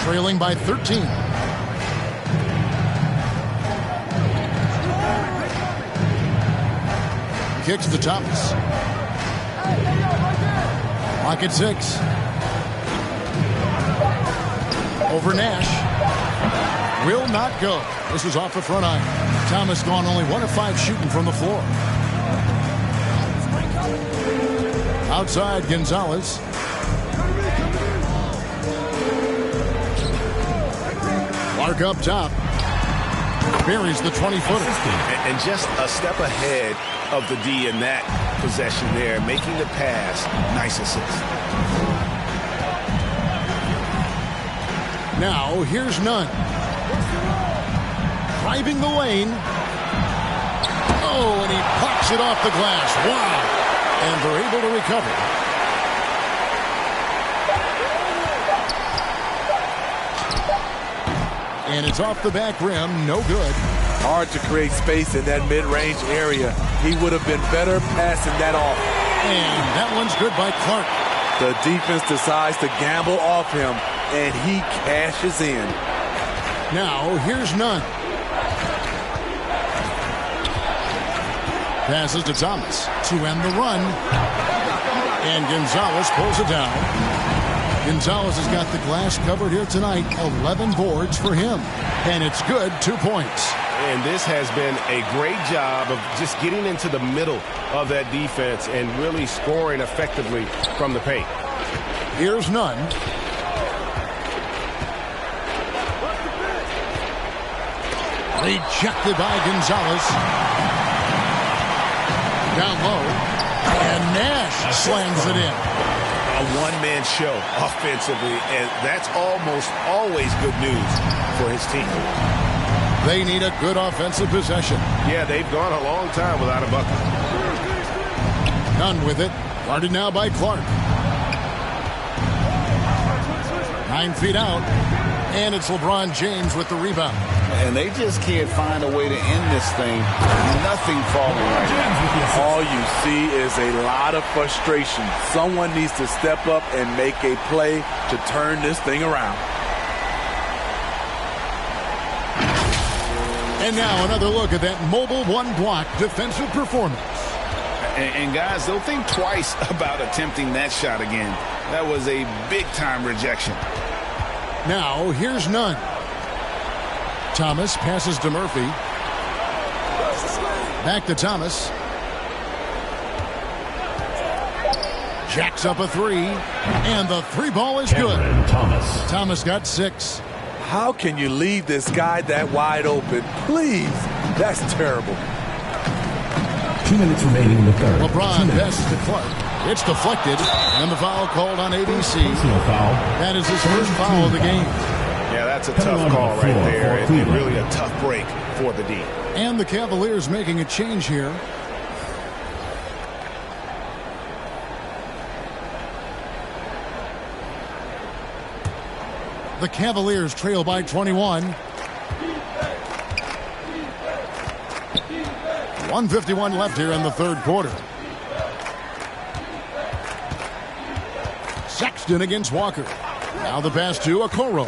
Trailing by 13. Kicks the tops. Clock at 6. Over Nash. Will not go. This is off the front iron. Thomas gone only 1 of 5 shooting from the floor. Outside, Gonzalez. Clark up top. Buries the 20-footer. And just a step ahead of the D in that possession there, making the pass. Nice assist. Now, here's Nunn. Driving the lane. Oh, and he pops it off the glass. Wow. And they're able to recover. And it's off the back rim. No good. Hard to create space in that mid-range area. He would have been better passing that off. And that one's good by Clark. The defense decides to gamble off him, and he cashes in. Now, here's Nunn. Passes to Thomas to end the run. And Gonzalez pulls it down. Gonzalez has got the glass covered here tonight. 11 boards for him. And it's good, 2 points. And this has been a great job of just getting into the middle of that defense and really scoring effectively from the paint. Here's Nunn. Rejected by Gonzalez. Down low. And Nash slams it in. A one-man show offensively, and that's almost always good news for his team. They need a good offensive possession. Yeah, they've gone a long time without a bucket. Nunn with it. Guarded now by Clark. 9 feet out. And it's LeBron James with the rebound. And they just can't find a way to end this thing. Nothing falling right now. All you see is a lot of frustration. Someone needs to step up and make a play to turn this thing around. And now another look at that mobile one-block defensive performance. And guys, they'll think twice about attempting that shot again. That was a big-time rejection. Now, here's Nunn. Thomas passes to Murphy. Back to Thomas. Jacks up a 3. And the 3 ball is good. Thomas got 6. How can you leave this guy that wide open? Please. That's terrible. 2 minutes remaining in the third. LeBron passes to Clark. It's deflected. And the foul called on ABC. That is his first foul of the game. Yeah, that's a tough call right there. And really a tough break for the D. And the Cavaliers making a change here. The Cavaliers trail by 21. 1:51 left here in the third quarter. Sexton against Walker. Now the pass to Okoro.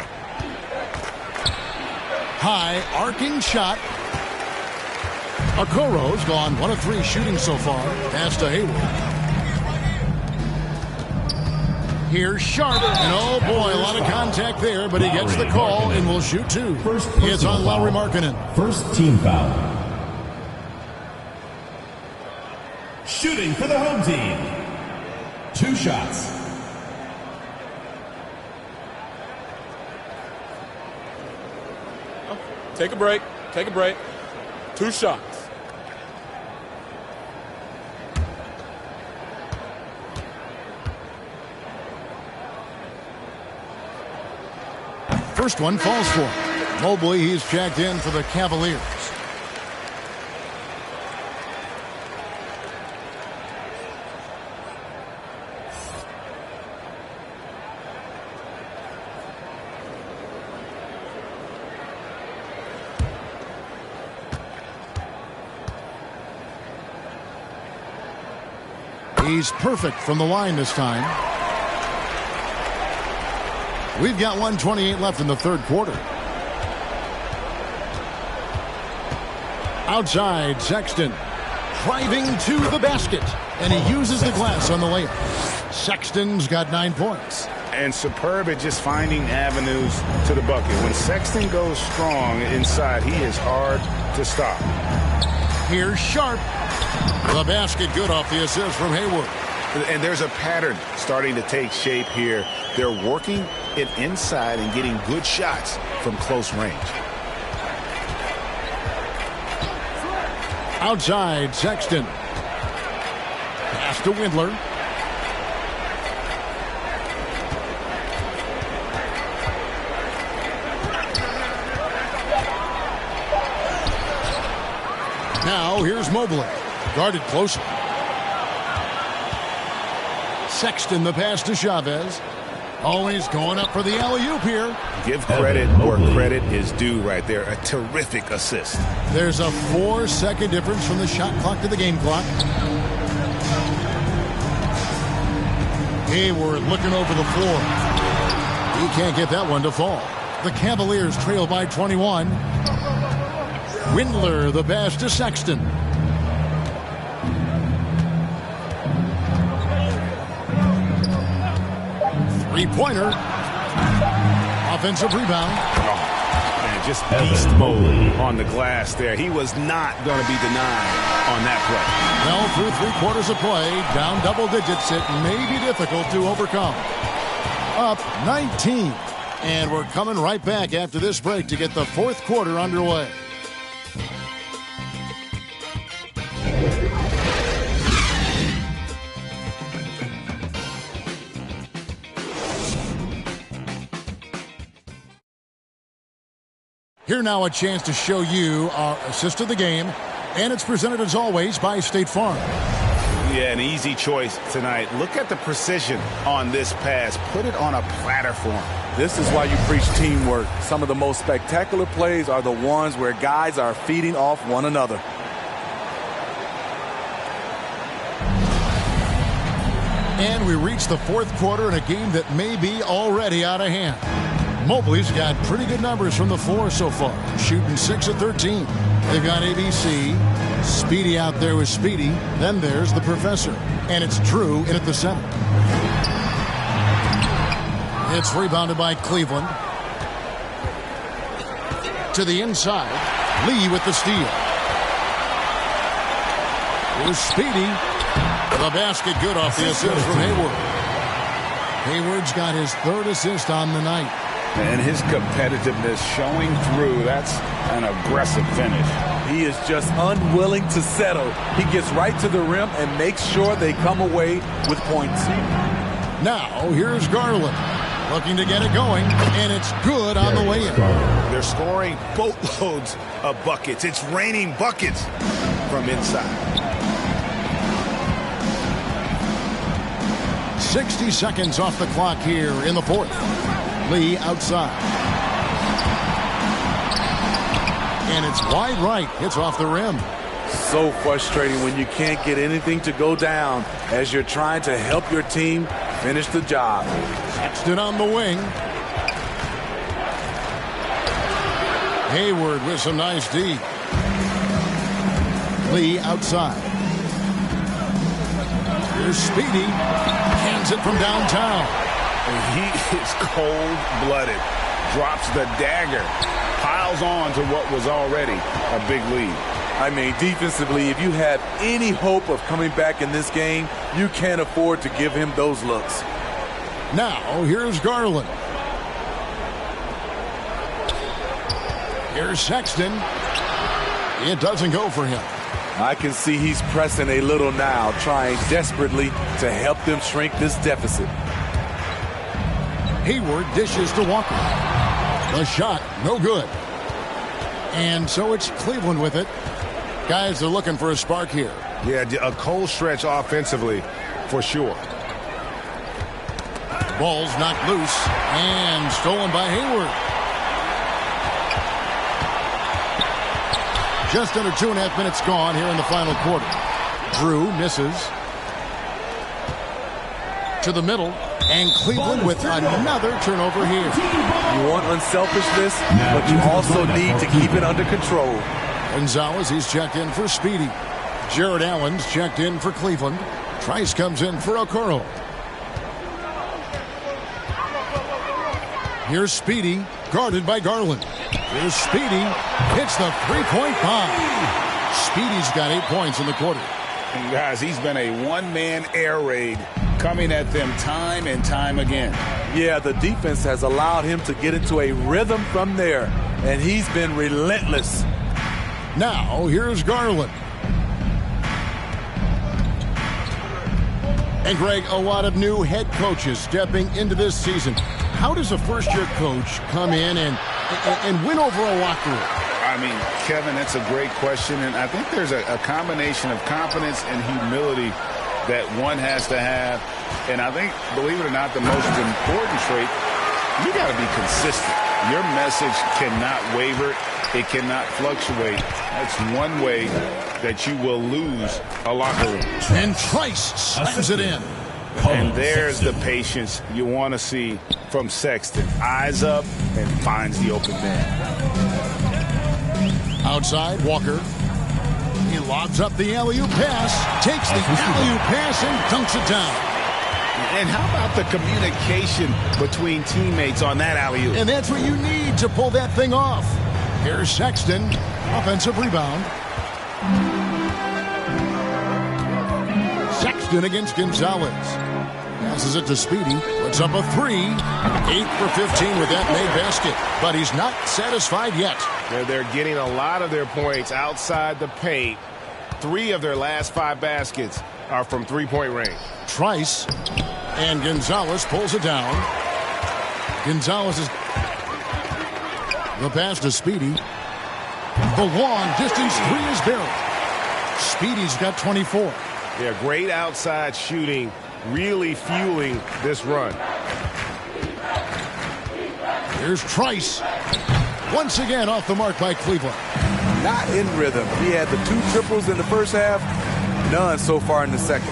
High arcing shot. Okoro's gone 1 of 3 shooting so far. Pass to Hayward. Here's Sharp. And oh boy, a lot of contact there, but he gets the call and will shoot 2. It's on Lauri Markkanen. First team foul. Shooting for the home team. 2 shots. Take a break. Take a break. 2 shots. First one falls for him. Mobley, he's checked in for the Cavaliers. He's perfect from the line this time. We've got 1:28 left in the third quarter. Outside, Sexton driving to the basket, and he uses the glass on the layup. Sexton's got 9 points. And superb at just finding avenues to the bucket. When Sexton goes strong inside, he is hard to stop. Here's Sharp. The basket good off the assist from Hayward. And there's a pattern starting to take shape here. They're working it inside and getting good shots from close range. Outside, Sexton. Pass to Windler. Now here's Mobley. Guarded closely. Sexton the pass to Chavez. Always going up for the alley-oop here. Give credit where credit is due right there. A terrific assist. There's a 4-second difference from the shot clock to the game clock. Hayward looking over the floor. He can't get that one to fall. The Cavaliers trail by 21. Windler the pass to Sexton. Three-pointer. Offensive rebound. And just beast mode on the glass there. He was not going to be denied on that play. Well, through 3/4 of play, down double digits, it may be difficult to overcome. Up 19. And we're coming right back after this break to get the 4th quarter underway. Here now a chance to show you our assist of the game, and it's presented as always by State Farm. Yeah, an easy choice tonight. Look at the precision on this pass. Put it on a platter for him. This is why you preach teamwork. Some of the most spectacular plays are the ones where guys are feeding off one another. And we reach the 4th quarter in a game that may be already out of hand. Mobley's got pretty good numbers from the floor so far, shooting 6 of 13. They've got ABC, Speedy out there with Speedy. Then there's the professor, and it's Drew in at the center. It's rebounded by Cleveland. To the inside, Lee with the steal. Here's Speedy. The basket good off the assist from Hayward. Hayward's got his 3rd assist on the night. And his competitiveness showing through. That's an aggressive finish. He is just unwilling to settle. He gets right to the rim and makes sure they come away with points. Now, here's Garland. Looking to get it going, and it's good on the way in. They're scoring boatloads of buckets. It's raining buckets from inside. 60 seconds off the clock here in the 4th. Lee outside. And it's wide right. Hits off the rim. So frustrating when you can't get anything to go down as you're trying to help your team finish the job. Sexton on the wing. Hayward with some nice D. Lee outside. Here's Speedy. Hands it from downtown. And he is cold-blooded. Drops the dagger. Piles on to what was already a big lead. I mean, defensively, if you have any hope of coming back in this game, you can't afford to give him those looks. Now, here's Garland. Here's Sexton. It doesn't go for him. I can see he's pressing a little now, trying desperately to help them shrink this deficit. Hayward dishes to Walker. The shot, no good. And so it's Cleveland with it. Guys are looking for a spark here. Yeah, a cold stretch offensively, for sure. Ball's knocked loose and stolen by Hayward. Just under 2.5 minutes gone here in the final quarter. Drew misses. To the middle. And Cleveland with another turnover here. You want unselfishness, but you also need to keep it under control. Gonzalez, he's checked in for Speedy. Jared Allen's checked in for Cleveland. Trice comes in for Okoro. Here's Speedy, guarded by Garland. Here's Speedy, hits the three-point bomb. Speedy's got 8 points in the quarter. And guys, he's been a one-man air raid coming at them time and time again. Yeah, the defense has allowed him to get into a rhythm from there, and he's been relentless. Now, here's Garland. And Greg, a lot of new head coaches stepping into this season. How does a first-year coach come in and win over a locker room? I mean, Kevin, that's a great question, and I think there's a combination of confidence and humility that one has to have. And I think, believe it or not, the most important trait, you got to be consistent. Your message cannot waver. It cannot fluctuate. That's one way that you will lose a locker room. And Trice slams it in. And there's the patience you want to see from Sexton. Eyes up and finds the open man. Outside, Walker. He lobs up the alley-oop pass, takes the alley-oop pass and dunks it down. And how about the communication between teammates on that alley-oop? And that's what you need to pull that thing off. Here's Sexton, offensive rebound. Sexton against Gonzalez. Passes it to Speedy, puts up a three. 8 for 15 with that made basket, but he's not satisfied yet. They're getting a lot of their points outside the paint. 3 of their last 5 baskets are from three-point range. Trice and Gonzalez pulls it down. Gonzalez is the pass to Speedy. The long distance three is buried. Speedy's got 24. Yeah, great outside shooting, really fueling this run. Here's Trice. Once again off the mark by Cleveland. Not in rhythm. He had the 2 triples in the first half, none so far in the second.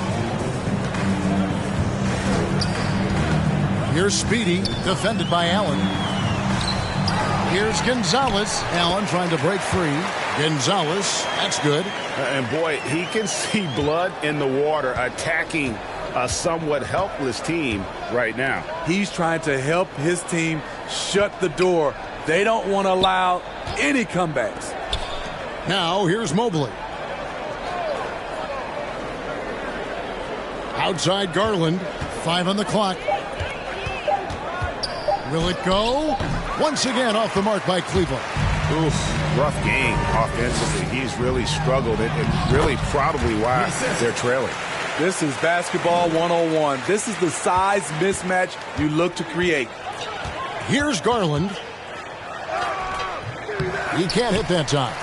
Here's Speedy, defended by Allen. Here's Gonzalez. Allen trying to break free. Gonzalez, that's good. And boy, he can see blood in the water attacking a somewhat helpless team right now. He's trying to help his team shut the door. They don't want to allow any comebacks. Now here's Mobley. Outside Garland. 5 on the clock. Will it go? Once again off the mark by Cleveland. Oof, rough game offensively. He's really struggled and really probably why they're trailing. This is basketball 101. This is the size mismatch you look to create. Here's Garland. He can't hit that time.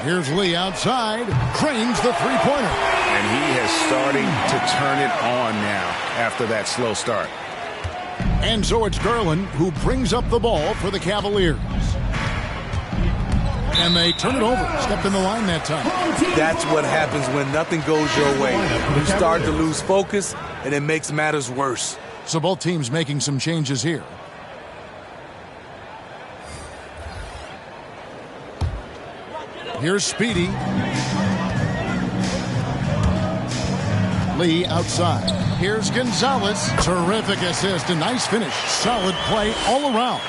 Here's Lee outside. Cranes the three-pointer. And he is starting to turn it on now after that slow start. And so it's Garland who brings up the ball for the Cavaliers. And they turn it over. Stepped in the line that time. That's what happens when nothing goes your way. You start to lose focus, and it makes matters worse. So both teams making some changes here. Here's Speedy. Lee outside. Here's Gonzalez. Terrific assist. A nice finish. Solid play all around.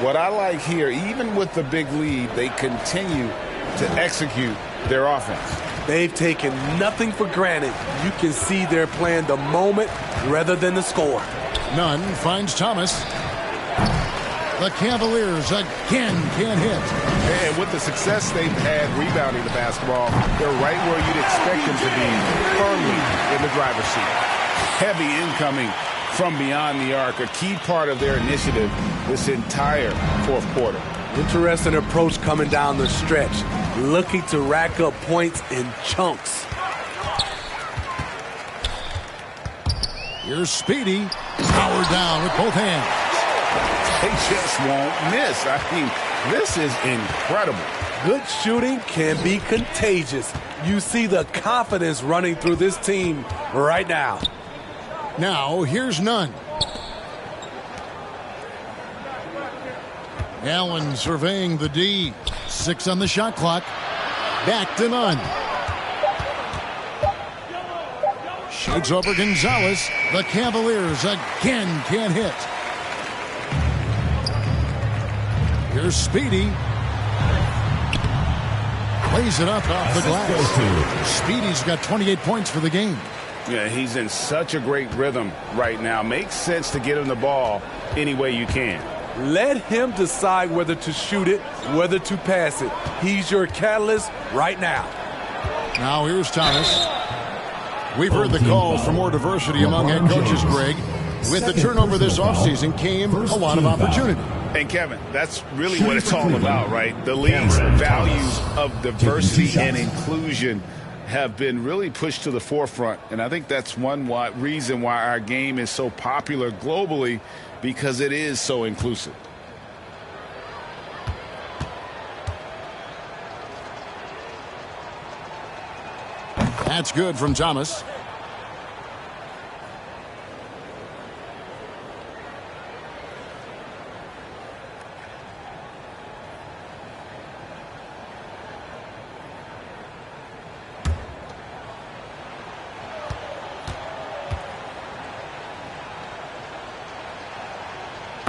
What I like here, even with the big lead, they continue to execute their offense. They've taken nothing for granted. You can see they're playing the moment rather than the score. Nunn finds Thomas. The Cavaliers again can't hit. And with the success they've had rebounding the basketball, they're right where you'd expect them to be, firmly in the driver's seat. Heavy incoming from beyond the arc, a key part of their initiative this entire fourth quarter. Interesting approach coming down the stretch, looking to rack up points in chunks. Here's Speedy, powered down with both hands. They just won't miss. I mean, this is incredible. Good shooting can be contagious. You see the confidence running through this team right now. Now, here's Nunn. Allen surveying the D. 6 on the shot clock. Back to Nunn. Shoots over Gonzalez. The Cavaliers again can't hit. Here's Speedy. Lays it up off the glass. Speedy's got 28 points for the game. Yeah, he's in such a great rhythm right now. Makes sense to get him the ball any way you can. Let him decide whether to shoot it, whether to pass it. He's your catalyst right now. Now here's Thomas. We've heard the calls for more diversity among head coaches, Greg. With the turnover this offseason came a lot of opportunity. And Kevin, that's really what it's all about, right? The league's values of diversity and inclusion have been really pushed to the forefront. And I think that's one reason why our game is so popular globally, because it is so inclusive. That's good from Thomas.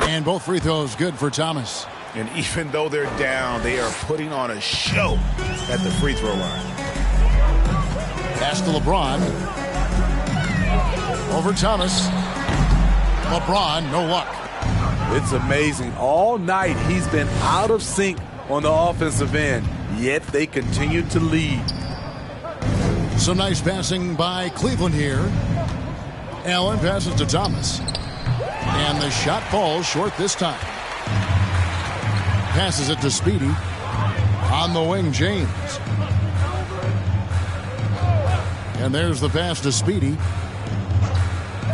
And both free throws good for Thomas. And even though they're down, they are putting on a show at the free throw line. Pass to LeBron. Over Thomas. LeBron, no luck. It's amazing. All night he's been out of sync on the offensive end, yet they continue to lead. Some nice passing by Cleveland here. Allen passes to Thomas. And the shot falls short this time. Passes it to Speedy. On the wing, James. And there's the pass to Speedy.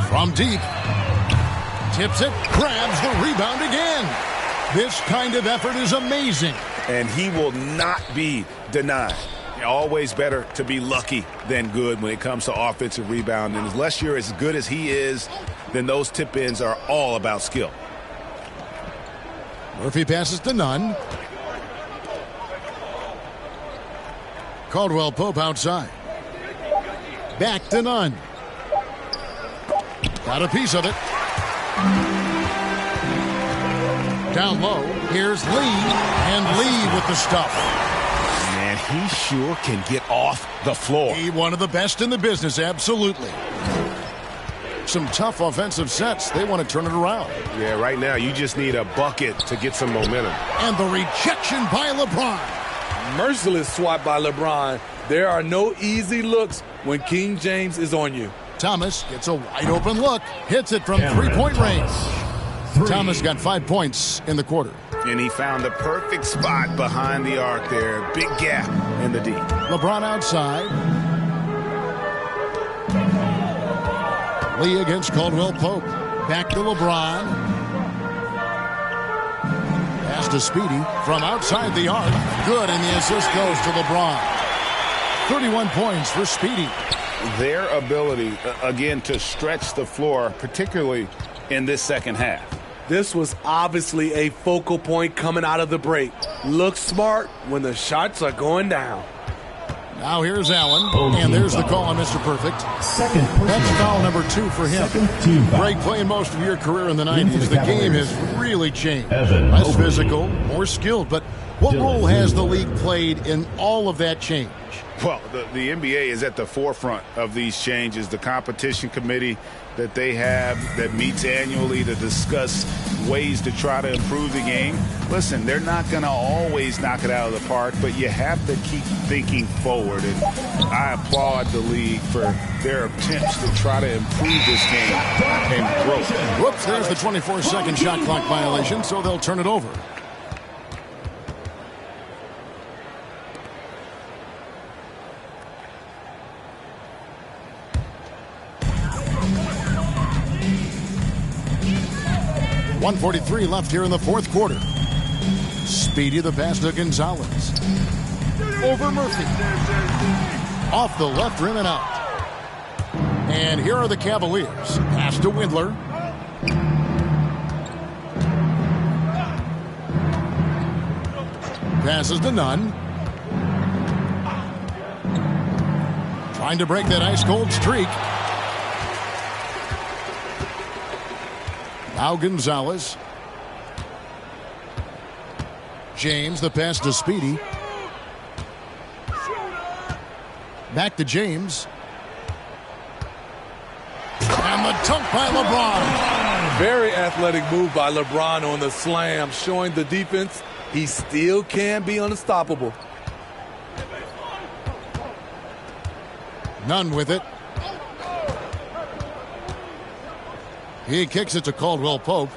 From deep. Tips it. Grabs the rebound again. This kind of effort is amazing. And he will not be denied. Always better to be lucky than good when it comes to offensive rebound. And unless you're as good as he is, then those tip-ins are all about skill. Murphy passes to Nunn. Caldwell Pope outside. Back to Nunn. Got a piece of it. Down low. Here's Lee. And Lee with the stuff. Man, he sure can get off the floor. He one of the best in the business, absolutely. Some tough offensive sets. They want to turn it around. Yeah, right now you just need a bucket to get some momentum. And the rejection by LeBron. Merciless swat by LeBron. There are no easy looks when King James is on you. Thomas gets a wide open look. Hits it from three-point range. Thomas got 5 points in the quarter. And he found the perfect spot behind the arc there. Big gap in the D. LeBron outside. Lee against Caldwell Pope. Back to LeBron. Pass to Speedy from outside the arc. Good, and the assist goes to LeBron. 31 points for Speedy. Their ability, again, to stretch the floor, particularly in this second half. This was obviously a focal point coming out of the break. Look smart when the shots are going down. Now here's Allen, and there's the call on Mr. Perfect. That's foul number 2 for him. Greg, playing most of your career in the 90s, the game has really changed. Less physical, more skilled, but what role has the league played in all of that change? Well, the NBA is at the forefront of these changes. The competition committee that they have that meets annually to discuss ways to try to improve the game. Listen, they're not going to always knock it out of the park, but you have to keep thinking forward. And I applaud the league for their attempts to try to improve this game and grow. Whoops, there's the 24-second shot clock violation, so they'll turn it over. .143 left here in the fourth quarter. Speedy the pass to Gonzalez. Over Murphy. Off the left rim and out. And here are the Cavaliers. Pass to Windler. Passes to Nunn. Trying to break that ice-cold streak. Now Gonzalez. James, the pass to Speedy. Back to James. And the dunk by LeBron. Very athletic move by LeBron on the slam, showing the defense he still can be unstoppable. Nunn with it. He kicks it to Caldwell Pope.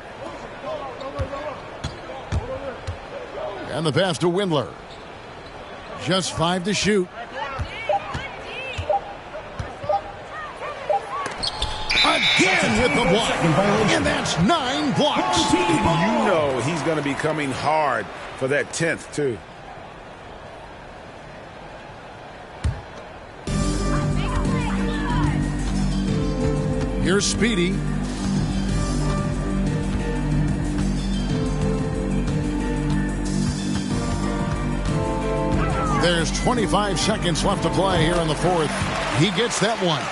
And the pass to Windler. Just 5 to shoot. Again with the block. And that's 9 blocks. You know he's going to be coming hard for that 10th, too. Here's Speedy. There's 25 seconds left to play here in the fourth. He gets that one.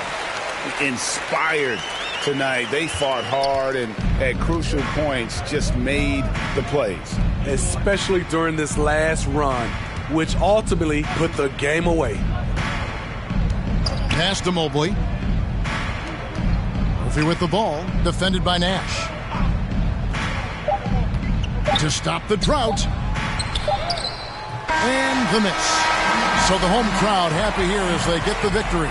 Inspired tonight. They fought hard and at crucial points just made the plays. Especially during this last run, which ultimately put the game away. Pass to Mobley. Murphy with the ball, defended by Nash. To stop the drought. And the miss. So the home crowd happy here as they get the victory.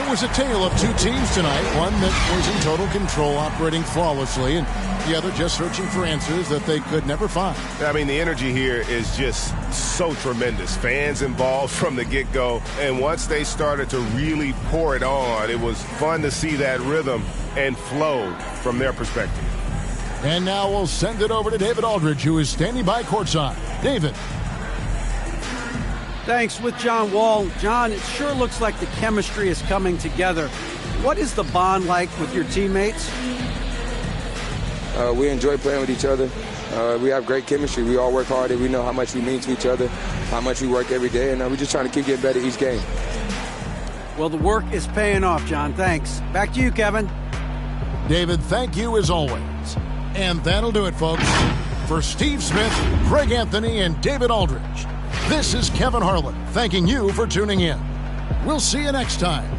It was a tale of two teams tonight. One that was in total control, operating flawlessly, and the other just searching for answers that they could never find. I mean, the energy here is just so tremendous. Fans involved from the get-go, and once they started to really pour it on, it was fun to see that rhythm and flow from their perspective. And now we'll send it over to David Aldridge, who is standing by courtside. David. Thanks. With John Wall. John, it sure looks like the chemistry is coming together. What is the bond like with your teammates? We enjoy playing with each other. We have great chemistry. We all work hard, and we know how much we mean to each other, how much we work every day, and we're just trying to keep getting better each game. Well, the work is paying off, John. Thanks. Back to you, Kevin. David, thank you as always. And that'll do it, folks. For Steve Smith, Greg Anthony, and David Aldridge, this is Kevin Harlan thanking you for tuning in. We'll see you next time.